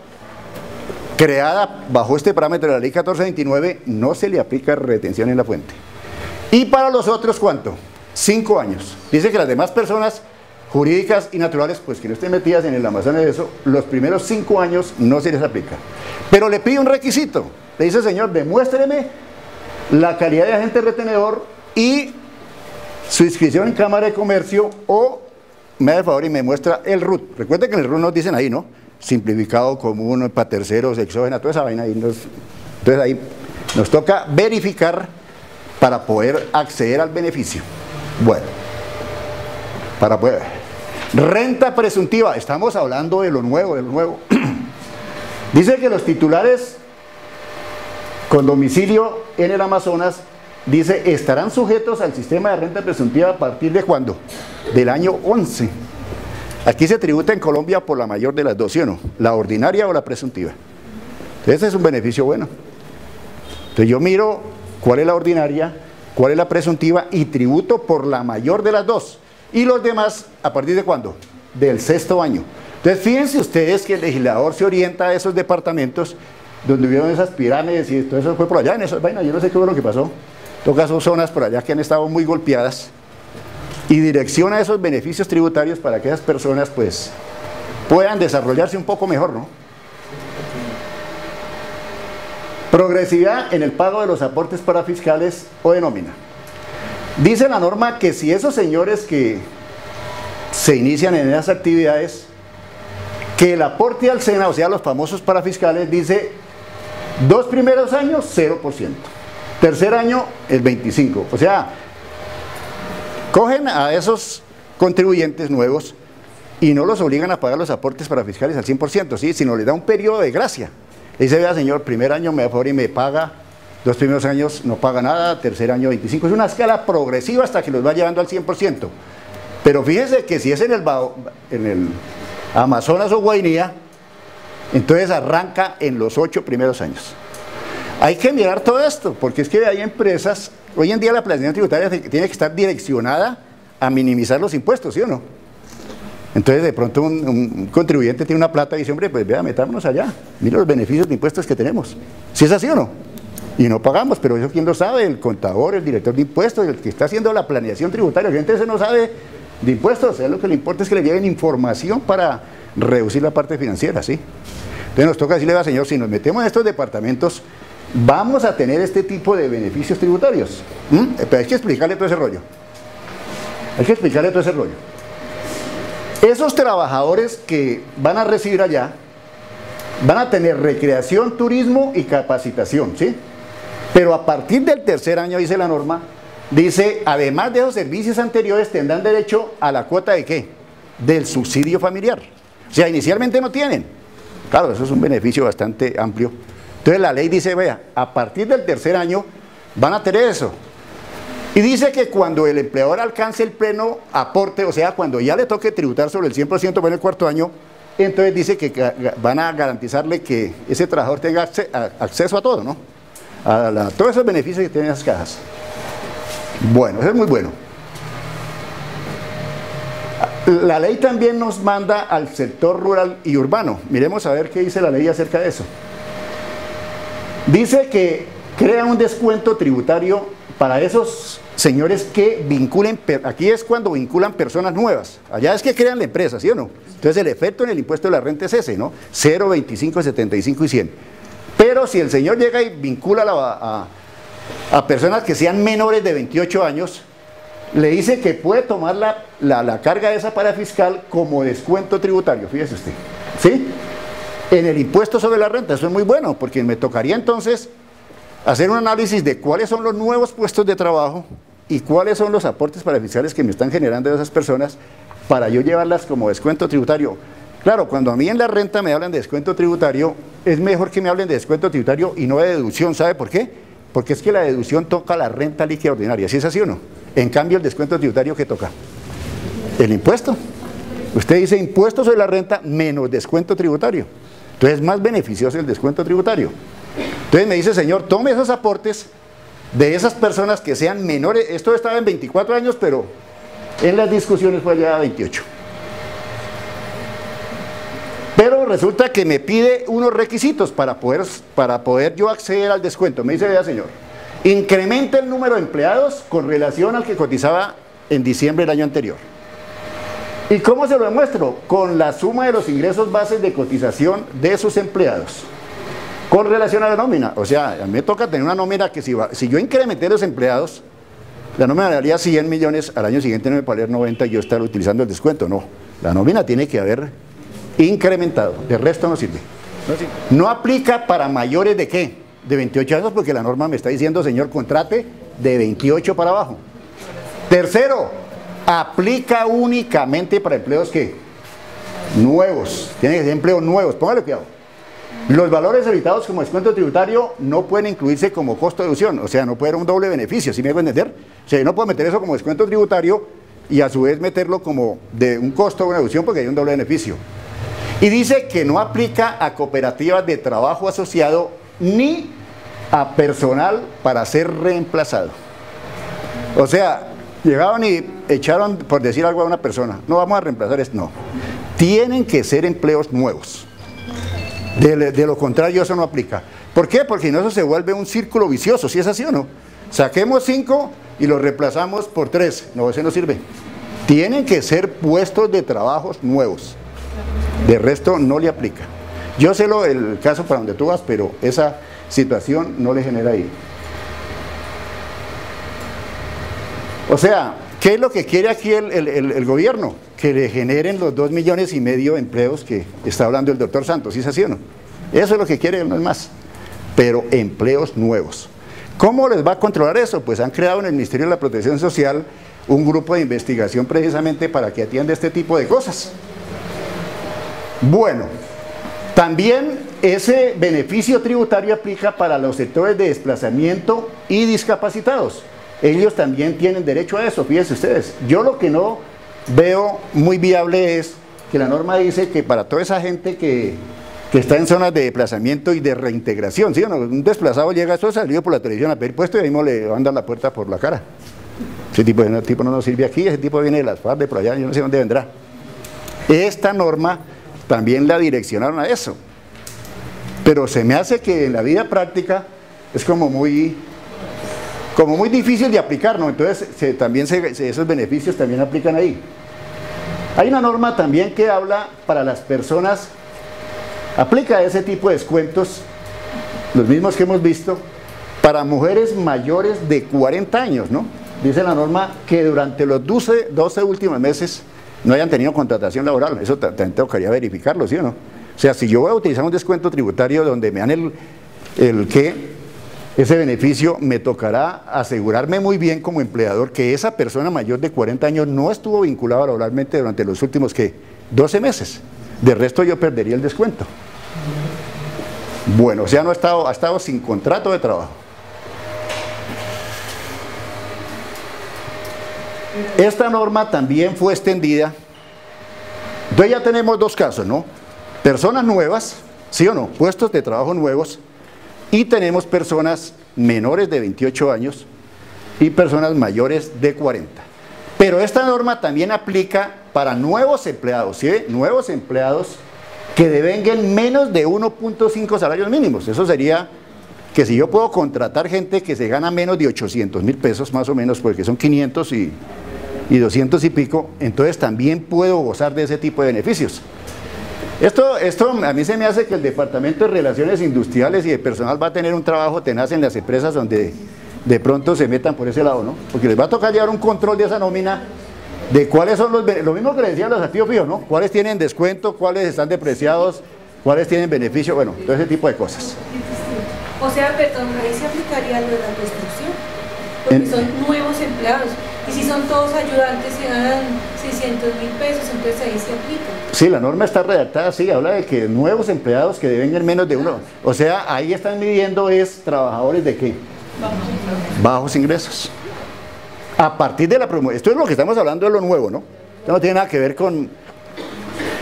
creada bajo este parámetro de la ley 1429, no se le aplica retención en la fuente. Y para los otros, ¿cuánto? 5 años. Dice que las demás personas jurídicas y naturales, pues que no estén metidas en el Amazonas de eso, los primeros 5 años no se les aplica. Pero le pide un requisito. Le dice, señor, demuéstreme la calidad de agente retenedor y su inscripción en Cámara de Comercio, o me da el favor y me muestra el RUT. Recuerden que en el RUT nos dicen ahí, ¿no? Simplificado común, para terceros, exógena, toda esa vaina ahí. Entonces ahí nos toca verificar para poder acceder al beneficio. Bueno, para poder... Renta presuntiva, estamos hablando de lo nuevo, Dice que los titulares con domicilio en el Amazonas, dice, estarán sujetos al sistema de renta presuntiva a partir de ¿cuándo? Del año 11. Aquí se tributa en Colombia por la mayor de las dos, ¿sí o no? La ordinaria o la presuntiva. Ese es un beneficio bueno. Entonces yo miro cuál es la ordinaria, cuál es la presuntiva y tributo por la mayor de las dos. Y los demás, ¿a partir de cuándo? Del 6º año. Entonces, fíjense ustedes que el legislador se orienta a esos departamentos donde hubieron esas pirámides y todo eso fue por allá, en esas vainas. Yo no sé qué fue lo que pasó. En todo caso, zonas por allá que han estado muy golpeadas. Y direcciona esos beneficios tributarios para que esas personas, pues, puedan desarrollarse un poco mejor, ¿no? Progresividad en el pago de los aportes parafiscales o de nómina. Dice la norma que si esos señores que se inician en esas actividades, que el aporte al SENA, o sea, los famosos parafiscales, dice 2 primeros años, 0%. Tercer año, el 25%. O sea, cogen a esos contribuyentes nuevos y no los obligan a pagar los aportes parafiscales al 100%, ¿sí? Sino les da un periodo de gracia. Le dice, vea señor, primer año me da favor y me paga, 2 primeros años no paga nada, tercer año 25%, es una escala progresiva hasta que los va llevando al 100%. Pero fíjese que si es en el Amazonas o Guainía, entonces arranca en los 8 primeros años. Hay que mirar todo esto, porque es que hay empresas, hoy en día la planeación tributaria tiene que estar direccionada a minimizar los impuestos, ¿sí o no? Entonces de pronto un contribuyente tiene una plata y dice, hombre, pues vea, metámonos allá, mira los beneficios de impuestos que tenemos. ¿Sí es así o no? Y no pagamos, pero eso quién lo sabe, el contador, el director de impuestos, el que está haciendo la planeación tributaria. La gente ese no sabe de impuestos, lo que le importa es que le lleven información para reducir la parte financiera, ¿sí? Entonces nos toca decirle, señor, si nos metemos en estos departamentos, vamos a tener este tipo de beneficios tributarios. Pero hay que explicarle todo ese rollo. Hay que explicarle todo ese rollo. Esos trabajadores que van a recibir allá, van a tener recreación, turismo y capacitación, ¿sí? Pero a partir del tercer año, dice la norma, dice, además de esos servicios anteriores, tendrán derecho a la cuota de ¿qué? Del subsidio familiar. O sea, inicialmente no tienen. Claro, eso es un beneficio bastante amplio. Entonces la ley dice, vea, a partir del tercer año van a tener eso. Y dice que cuando el empleador alcance el pleno aporte, o sea, cuando ya le toque tributar sobre el 100% para el cuarto año, entonces dice que van a garantizarle que ese trabajador tenga acceso a todo, ¿no? A todos esos beneficios que tienen esas cajas. Bueno, eso es muy bueno. La ley también nos manda al sector rural y urbano. Miremos a ver qué dice la ley acerca de eso. Dice que crea un descuento tributario para esos señores que vinculen, aquí es cuando vinculan personas nuevas, allá es que crean la empresa, ¿sí o no? Entonces el efecto en el impuesto de la renta es ese, ¿no? 0, 25, 75 y 100. Pero si el señor llega y vincula a personas que sean menores de 28 años, le dice que puede tomar la carga de esa parafiscal como descuento tributario, fíjese usted, ¿sí? En el impuesto sobre la renta, eso es muy bueno, porque me tocaría entonces hacer un análisis de cuáles son los nuevos puestos de trabajo y cuáles son los aportes parafiscales que me están generando esas personas para yo llevarlas como descuento tributario. Claro, cuando a mí en la renta me hablan de descuento tributario, es mejor que me hablen de descuento tributario y no de deducción, ¿sabe por qué? Porque es que la deducción toca la renta líquida ordinaria, ¿sí es así o no? En cambio el descuento tributario, ¿qué toca? El impuesto. Usted dice impuesto sobre la renta menos descuento tributario. Entonces es más beneficioso el descuento tributario. Entonces me dice, señor, tome esos aportes de esas personas que sean menores. Esto estaba en 24 años, pero en las discusiones fue ya a 28. Pero resulta que me pide unos requisitos para poder yo acceder al descuento. Me dice, vea señor, incremente el número de empleados con relación al que cotizaba en diciembre del año anterior. ¿Y cómo se lo demuestro? Con la suma de los ingresos bases de cotización de sus empleados con relación a la nómina. O sea, a mí me toca tener una nómina que si yo incrementé los empleados, la nómina me daría 100 millones, al año siguiente no me pagar 90 y yo estar utilizando el descuento. No, la nómina tiene que haber incrementado, de resto no sirve. No aplica para mayores de ¿qué? De 28 años, porque la norma me está diciendo, señor, contrate de 28 para abajo. Tercero, aplica únicamente para empleos ¿qué? Nuevos, tienen que ser empleos nuevos, póngale cuidado. Los valores evitados como descuento tributario no pueden incluirse como costo de deducción, o sea, no puede haber un doble beneficio, ¿sí me hago entender? O sea, yo no puedo meter eso como descuento tributario y a su vez meterlo como de un costo de una deducción porque hay un doble beneficio. Y dice que no aplica a cooperativas de trabajo asociado ni a personal para ser reemplazado. O sea, llegaron y echaron, por decir algo a una persona, no vamos a reemplazar esto, no. Tienen que ser empleos nuevos. De lo contrario, eso no aplica. ¿Por qué? Porque si no, eso se vuelve un círculo vicioso, ¿sí es así o no? Saquemos 5 y los reemplazamos por 3. No, eso no sirve. Tienen que ser puestos de trabajos nuevos. De resto, no le aplica. Yo sé el caso para donde tú vas, pero esa situación no le genera ahí. O sea, ¿qué es lo que quiere aquí el gobierno? Que le generen los 2,5 millones de empleos que está hablando el doctor Santos, ¿sí es así o no? Eso es lo que quiere, no es más, pero empleos nuevos. ¿Cómo les va a controlar eso? Pues han creado en el Ministerio de la Protección Social un grupo de investigación precisamente para que atienda este tipo de cosas. Bueno, también ese beneficio tributario aplica para los sectores de desplazamiento y discapacitados. Ellos también tienen derecho a eso, fíjense ustedes. Yo lo que no veo muy viable es que la norma dice que para toda esa gente que está en zonas de desplazamiento y de reintegración, ¿sí o no? Un desplazado llega, eso salido por la televisión a pedir puesto y ahí mismo le van a dar la puerta por la cara. Ese tipo no nos sirve aquí, ese tipo viene de las FARC, de por allá, yo no sé dónde vendrá. Esta norma también la direccionaron a eso. Pero se me hace que en la vida práctica es como muy difícil de aplicar, ¿no? Entonces esos beneficios también aplican ahí. Hay una norma también que habla para las personas, aplica ese tipo de descuentos, los mismos que hemos visto, para mujeres mayores de 40 años, ¿no? Dice la norma que durante los 12 últimos meses no hayan tenido contratación laboral. Eso también tocaría verificarlo, ¿sí o no? O sea, si yo voy a utilizar un descuento tributario donde me dan ese beneficio, me tocará asegurarme muy bien como empleador que esa persona mayor de 40 años no estuvo vinculada laboralmente durante los últimos, ¿qué? 12 meses. De resto yo perdería el descuento. Bueno, o sea, ha estado sin contrato de trabajo. Esta norma también fue extendida. Entonces ya tenemos dos casos, ¿no? Personas nuevas, ¿sí o no? Puestos de trabajo nuevos. Y tenemos personas menores de 28 años y personas mayores de 40. Pero esta norma también aplica para nuevos empleados, ¿sí? Nuevos empleados que devengan menos de 1.5 salarios mínimos. Eso sería que si yo puedo contratar gente que se gana menos de 800.000 pesos más o menos, porque son 500 y 200 y pico, entonces también puedo gozar de ese tipo de beneficios. Esto a mí se me hace que el Departamento de Relaciones Industriales y de Personal va a tener un trabajo tenaz en las empresas donde de pronto se metan por ese lado, ¿no? Porque les va a tocar llevar un control de esa nómina, de cuáles son lo mismo que les decían los activos fijos, ¿no? Cuáles tienen descuento, cuáles están depreciados, cuáles tienen beneficio, bueno, todo ese tipo de cosas. O sea, perdón, ahí se aplicaría lo de la restricción, porque son nuevos empleados. Y si son todos ayudantes y ganan 600.000 pesos, entonces ahí se aplica. Sí, la norma está redactada así, habla de que nuevos empleados que deben menos de uno. O sea, ahí están midiendo trabajadores de ¿qué? Bajos ingresos. A partir de la promoción, esto es lo que estamos hablando de lo nuevo, ¿no? Esto no tiene nada que ver con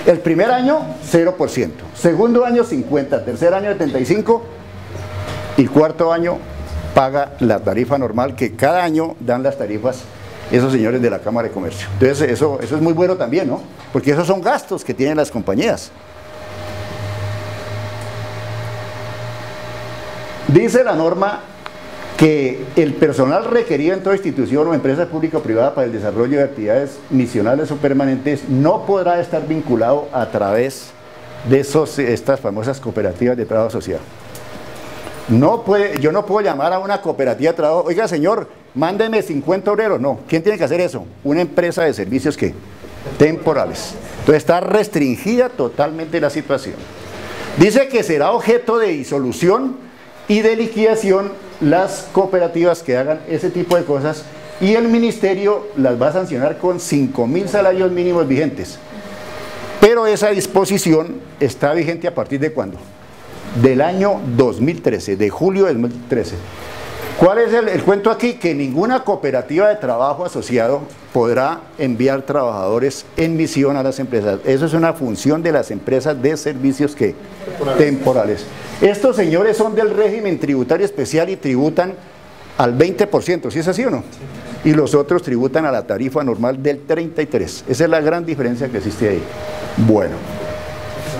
el primer año, 0%. segundo año 50, tercer año 75 y cuarto año paga la tarifa normal que cada año dan las tarifas esos señores de la Cámara de Comercio. Entonces eso es muy bueno también, ¿no? Porque esos son gastos que tienen las compañías. Dice la norma que el personal requerido en toda institución o empresa pública o privada para el desarrollo de actividades misionales o permanentes no podrá estar vinculado a través de estas famosas cooperativas de trabajo social. Yo no puedo llamar a una cooperativa de trabajo, oiga señor, mándeme 50 obreros. No, ¿quién tiene que hacer eso? Una empresa de servicios ¿qué? Temporales. Entonces está restringida totalmente la situación. Dice que será objeto de disolución y de liquidación las cooperativas que hagan ese tipo de cosas, y el ministerio las va a sancionar con 5.000 salarios mínimos vigentes. Pero esa disposición está vigente a partir de ¿cuándo? Del año 2013, de julio de 2013. ¿Cuál es el cuento aquí? Que ninguna cooperativa de trabajo asociado podrá enviar trabajadores en misión a las empresas. Eso es una función de las empresas de servicios ¿qué? Temporales. Estos señores son del régimen tributario especial y tributan al 20%, ¿sí es así o no? Y los otros tributan a la tarifa normal del 33%. Esa es la gran diferencia que existe ahí. Bueno,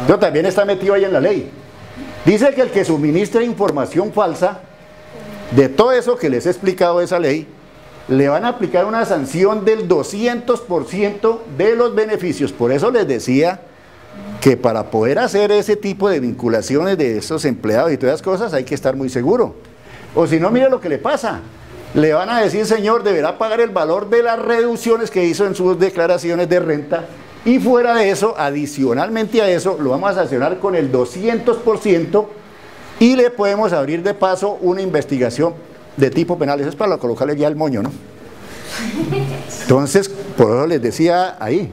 pero también está metido ahí en la ley. Dice que el que suministre información falsa de todo eso que les he explicado de esa ley, le van a aplicar una sanción del 200% de los beneficios. Por eso les decía que para poder hacer ese tipo de vinculaciones de esos empleados y todas esas cosas hay que estar muy seguro. O si no, mire lo que le pasa. Le van a decir, señor, deberá pagar el valor de las reducciones que hizo en sus declaraciones de renta, y fuera de eso, adicionalmente a eso, lo vamos a sancionar con el 200% y le podemos abrir de paso una investigación de tipo penal. Eso es para colocarle ya el moño, ¿no? Entonces, por eso les decía ahí,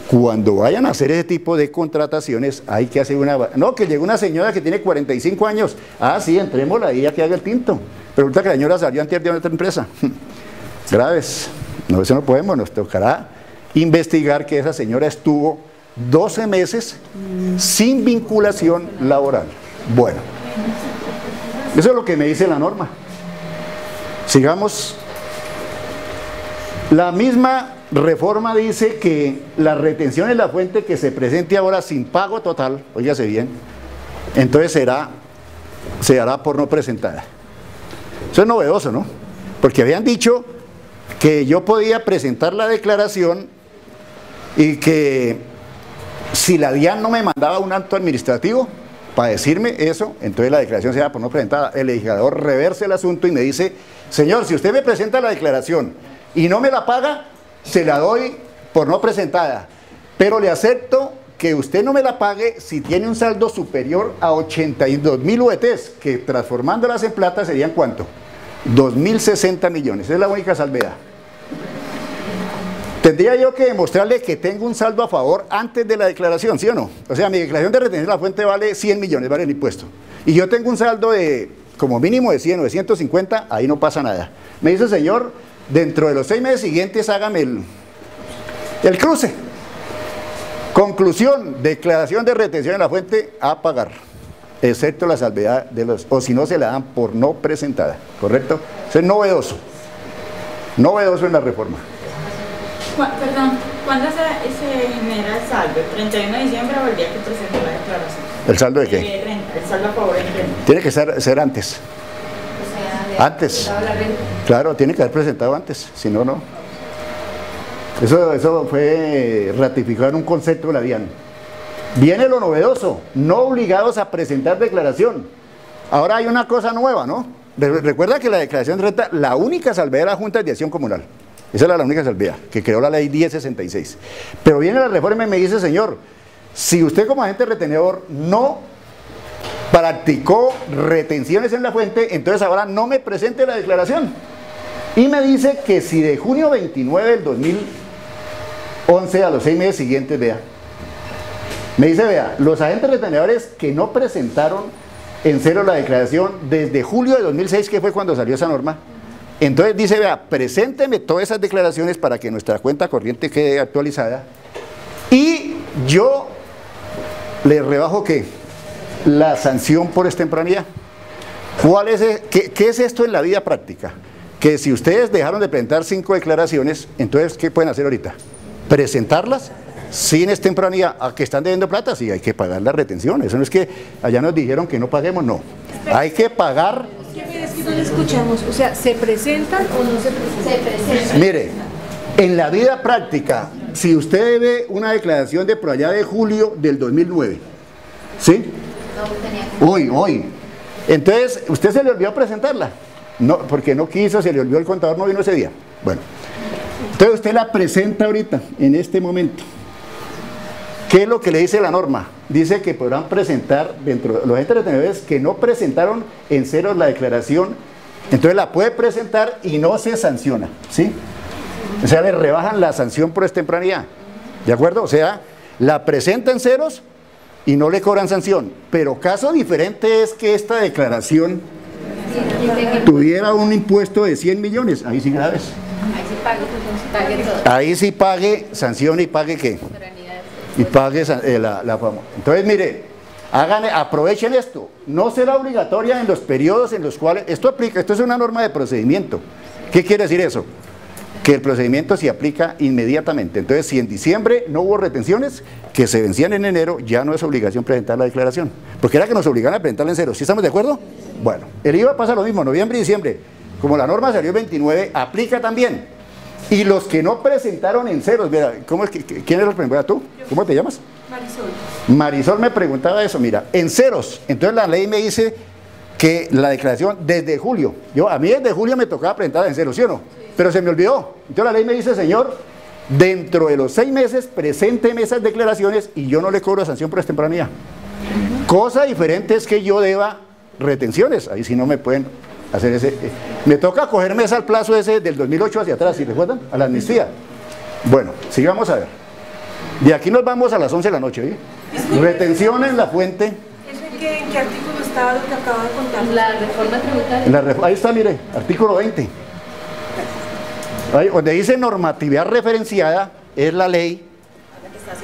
cuando vayan a hacer ese tipo de contrataciones, hay que hacer una... No, que llegó una señora que tiene 45 años. Ah, sí, entrémosla ahí a que haga el tinto. Pero resulta que la señora salió antes de otra empresa. Graves. No, eso no podemos, nos tocará investigar que esa señora estuvo 12 meses sin vinculación laboral. Bueno, eso es lo que me dice la norma. Sigamos. La misma reforma dice que la retención en la fuente que se presente ahora sin pago total, óigase bien, entonces se hará por no presentada. Eso es novedoso, ¿no? Porque habían dicho que yo podía presentar la declaración y que si la DIAN no me mandaba un acto administrativo para decirme eso, entonces la declaración se da por no presentada. El legislador reversa el asunto y me dice, señor, si usted me presenta la declaración y no me la paga, se la doy por no presentada, pero le acepto que usted no me la pague si tiene un saldo superior a 82.000 UETs, que transformándolas en plata serían ¿cuánto? 2.060 millones, esa es la única salvedad. Tendría yo que demostrarle que tengo un saldo a favor antes de la declaración, ¿sí o no? O sea, mi declaración de retención de la fuente vale 100 millones, vale el impuesto. Y yo tengo un saldo de, como mínimo de 100 o de 150, ahí no pasa nada. Me dice, señor, dentro de los 6 meses siguientes hágame el cruce. Conclusión, declaración de retención en la fuente a pagar, excepto la salvedad de los, o si no se la dan por no presentada, ¿correcto? Eso es novedoso. Novedoso en la reforma. Perdón, ¿cuándo se genera el saldo? ¿El 31 de diciembre o el día que presentó la declaración? ¿El saldo de qué? Renta, el saldo a favor en renta. Tiene que ser antes. O sea, Antes. la renta. Claro, tiene que haber presentado antes, si no, no. Eso fue ratificado en un concepto de la DIAN. Viene lo novedoso, no obligados a presentar declaración. Ahora hay una cosa nueva, ¿no? Recuerda que la declaración de renta, la única salvedad de la Junta de Acción Comunal. Esa era la única salvedad, que creó la ley 1066. Pero viene la reforma y me dice, señor, si usted como agente retenedor no practicó retenciones en la fuente, entonces ahora no me presente la declaración. Y me dice que si de junio 29 del 2011 a los 6 meses siguientes, vea, me dice, vea, los agentes retenedores que no presentaron en cero la declaración desde julio de 2006, que fue cuando salió esa norma, entonces dice, vea, presénteme todas esas declaraciones para que nuestra cuenta corriente quede actualizada y yo le rebajo ¿qué? la sanción por extemporaneidad. ¿Qué es esto en la vida práctica? Que si ustedes dejaron de presentar 5 declaraciones, entonces ¿qué pueden hacer ahorita? Presentarlas sin extemporaneidad. ¿A que están debiendo plata? Sí, hay que pagar la retención. Eso no es que allá nos dijeron que no paguemos, no. Hay que pagar. Es que no le escuchamos, o sea, ¿se presentan o no se presentan? Se presentan. Mire, en la vida práctica, si usted debe una declaración de por allá de julio del 2009, ¿sí? Hoy. Entonces, ¿usted se le olvidó presentarla? No, porque no quiso, se le olvidó, el contador no vino ese día. Bueno, entonces usted la presenta ahorita, en este momento. ¿Qué es lo que le dice la norma? Dice que podrán presentar, dentro de los entes retenedores que no presentaron en ceros la declaración, entonces la puede presentar y no se sanciona, ¿sí? O sea, le rebajan la sanción por extemporaneidad, ¿de acuerdo? O sea, la presenta en ceros y no le cobran sanción. Pero caso diferente es que esta declaración tuviera un impuesto de 100 millones, ahí sí graves. Ahí sí pague todo. Ahí sí pague sanción y pague ¿qué? Y pague la fama. Entonces, mire, aprovechen esto. No será obligatoria en los periodos en los cuales esto aplica. Esto es una norma de procedimiento. ¿Qué quiere decir eso? Que el procedimiento se aplica inmediatamente. Entonces, si en diciembre no hubo retenciones que se vencían en enero, ya no es obligación presentar la declaración, porque era que nos obligaban a presentarla en cero. ¿Sí estamos de acuerdo? Bueno, el IVA pasa lo mismo, noviembre y diciembre. Como la norma salió el 29, aplica también. Y los que no presentaron en ceros, mira, ¿quién es el primero? ¿Tú? ¿Cómo te llamas? Marisol. Marisol me preguntaba eso, mira, en ceros. Entonces la ley me dice que la declaración desde julio, a mí desde julio me tocaba presentar en ceros, ¿sí o no? Pero se me olvidó. Entonces la ley me dice, señor, dentro de los 6 meses, presénteme esas declaraciones y yo no le cobro sanción por extemporaneidad. Cosa diferente es que yo deba retenciones, ahí sí no me pueden hacer ese. Me toca cogerme ese al plazo ese del 2008 hacia atrás, ¿sí recuerdan? A la amnistía. Bueno, sigamos a ver. De aquí nos vamos a las 11 de la noche, ¿sí? Retención en la fuente. ¿En qué artículo estaba lo que acaba de contar? La reforma tributaria. Ahí está, mire, artículo 20. Ahí, donde dice normatividad referenciada, es la ley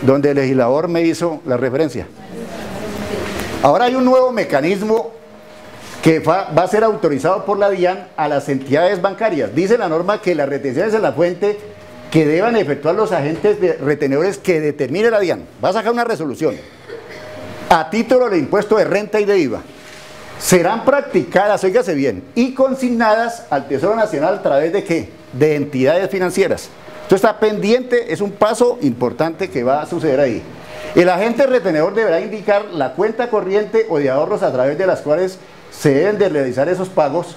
donde el legislador me hizo la referencia. Ahora hay un nuevo mecanismo que va a ser autorizado por la DIAN a las entidades bancarias. Dice la norma que las retenciones en la fuente que deban efectuar los agentes de retenedores que determine la DIAN. Va a sacar una resolución a título de impuesto de renta y de IVA. Serán practicadas, óigase bien, y consignadas al Tesoro Nacional a través de ¿qué? De entidades financieras. Esto está pendiente, es un paso importante que va a suceder ahí. El agente retenedor deberá indicar la cuenta corriente o de ahorros a través de las cuales se deben de realizar esos pagos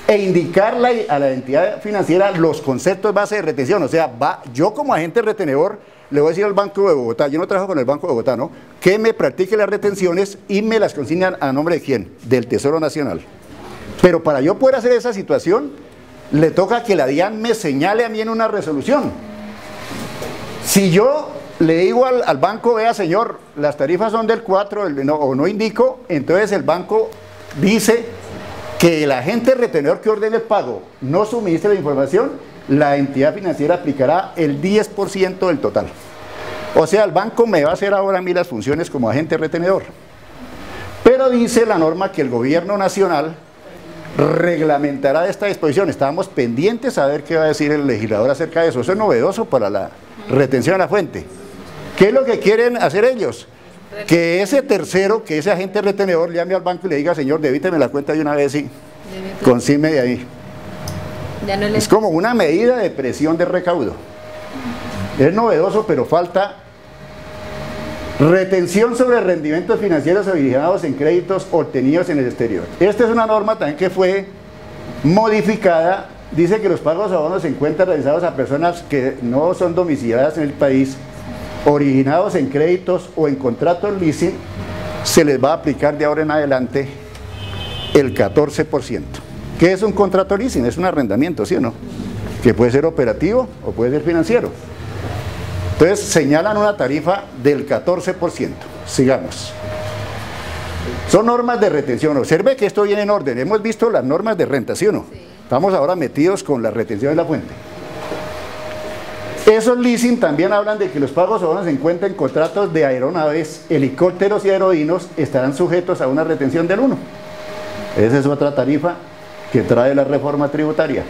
e indicarle a la entidad financiera los conceptos base de retención. O sea, yo como agente retenedor le voy a decir al Banco de Bogotá, yo no trabajo con el Banco de Bogotá, ¿no? Que me practique las retenciones y me las consignan a nombre de ¿quién? Del Tesoro Nacional. Pero para yo poder hacer esa situación, le toca que la DIAN me señale a mí en una resolución. Si yo le digo al banco, vea señor, las tarifas son del 4, o no indico, entonces el banco dice que el agente retenedor que ordene el pago no suministre la información, la entidad financiera aplicará el 10% del total. O sea, el banco me va a hacer ahora a mí las funciones como agente retenedor. Pero dice la norma que el gobierno nacional reglamentará esta disposición. Estábamos pendientes a ver qué va a decir el legislador acerca de eso. Eso es novedoso para la retención a la fuente. ¿Qué es lo que quieren hacer ellos? Que ese tercero, que ese agente retenedor llame al banco y le diga, señor, debíteme la cuenta de una vez y consígueme de ahí. Es como una medida de presión de recaudo. Es novedoso, pero falta retención sobre rendimientos financieros originados en créditos obtenidos en el exterior. Esta es una norma también que fue modificada. Dice que los pagos a bonos se encuentran realizados a personas que no son domiciliadas en el país, originados en créditos o en contratos leasing, se les va a aplicar de ahora en adelante el 14%. ¿Qué es un contrato leasing? Es un arrendamiento, ¿sí o no? Que puede ser operativo o puede ser financiero. Entonces señalan una tarifa del 14%. Sigamos. Son normas de retención. Observe que esto viene en orden. Hemos visto las normas de renta, ¿sí o no? Sí. Estamos ahora metidos con la retención de la fuente. Esos leasing también hablan de que los pagos o bonos se encuentran en contratos de aeronaves, helicópteros y aerodinos estarán sujetos a una retención del 1. Esa es otra tarifa que trae la reforma tributaria.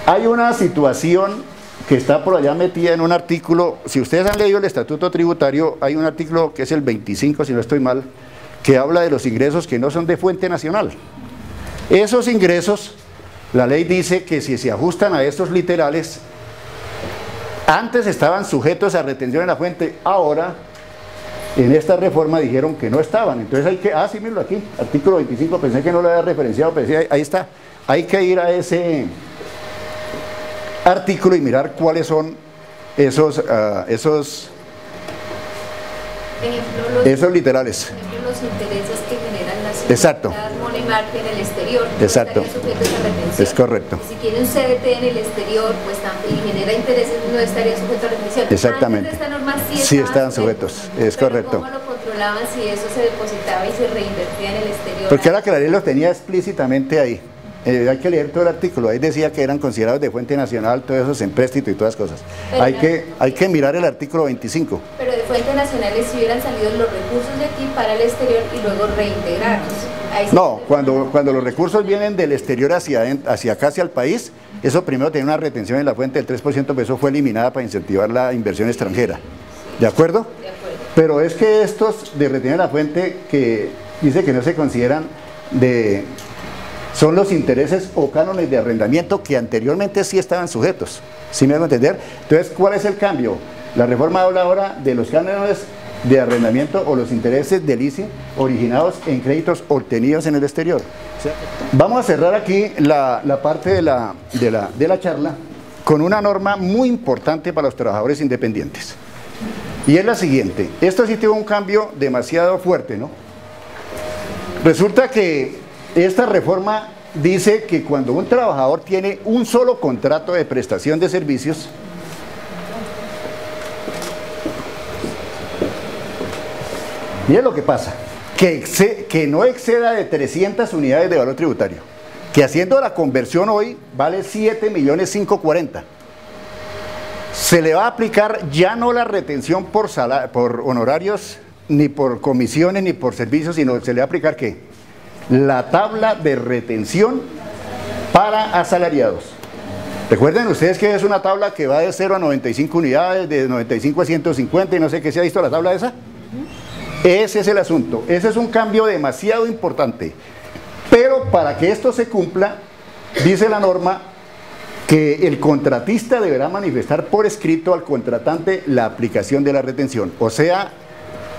Hay una situación que está por allá metida en un artículo. Si ustedes han leído el estatuto tributario, hay un artículo que es el 25, si no estoy mal, que habla de los ingresos que no son de fuente nacional. Esos ingresos, la ley dice que si se ajustan a estos literales, antes estaban sujetos a retención en la fuente, ahora en esta reforma dijeron que no estaban. Entonces hay que, sí, míralo aquí, artículo 25, pensé que no lo había referenciado, pero sí, ahí está. Hay que ir a ese artículo y mirar cuáles son esos literales. Por ejemplo, los intereses que generan las Exacto. money market en el exterior, Exacto. estarían sujetos a retención. Es correcto. Si tiene un CDT en el exterior, pues y genera intereses, no estaría sujeto a retención. Exactamente. Antes de esta norma sí estaban sujetos, es pero correcto. ¿cómo lo controlaban si eso se depositaba y se reinvertía en el exterior? Porque ahora que la ley lo tenía explícitamente ahí. Hay que leer todo el artículo, ahí decía que eran considerados de fuente nacional, todos esos empréstitos y todas las cosas. Hay que mirar el artículo 25. Pero de fuente nacionales si hubieran salido los recursos de aquí para el exterior y luego reintegrarlos. No, cuando los recursos vienen del exterior hacia acá, hacia el país, eso primero tiene una retención en la fuente del 3%, pero eso fue eliminada para incentivar la inversión extranjera. ¿De acuerdo? De acuerdo. Pero es que estos de retener en la fuente, que dice que no se consideran son los intereses o cánones de arrendamiento que anteriormente sí estaban sujetos. ¿Sí me hago entender? Entonces, ¿cuál es el cambio? La reforma habla ahora de los cánones de arrendamiento o los intereses de leasing originados en créditos obtenidos en el exterior. Vamos a cerrar aquí la parte de la charla con una norma muy importante para los trabajadores independientes. Y es la siguiente. Esto sí tuvo un cambio demasiado fuerte, ¿no? Resulta que esta reforma dice que cuando un trabajador tiene un solo contrato de prestación de servicios, miren lo que pasa, que no exceda de 300 unidades de valor tributario, que haciendo la conversión hoy vale 7.540.000. Se le va a aplicar ya no la retención por honorarios, ni por comisiones, ni por servicios, sino se le va a aplicar ¿qué? La tabla de retención para asalariados. Recuerden ustedes que es una tabla que va de 0 a 95 unidades, de 95 a 150 y no sé qué, ¿se ha visto la tabla esa? Ese es el asunto, ese es un cambio demasiado importante. Pero para que esto se cumpla, dice la norma que el contratista deberá manifestar por escrito al contratante la aplicación de la retención. O sea,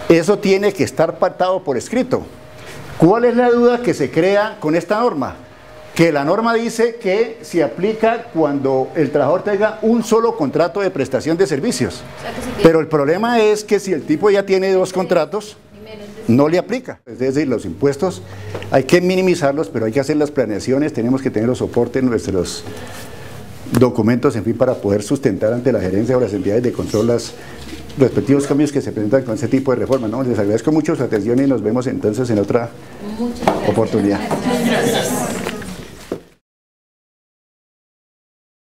eso tiene que estar pactado por escrito. ¿Cuál es la duda que se crea con esta norma? Que la norma dice que se aplica cuando el trabajador tenga un solo contrato de prestación de servicios. O sea, pero el problema es que si el tipo ya tiene 2 contratos, no le aplica. Es decir, los impuestos hay que minimizarlos, pero hay que hacer las planeaciones, tenemos que tener los soportes, nuestros documentos, en fin, para poder sustentar ante la gerencia o las entidades de control los respectivos cambios que se presentan con este tipo de reforma, ¿no? Les agradezco mucho su atención y nos vemos entonces en otra oportunidad. Gracias.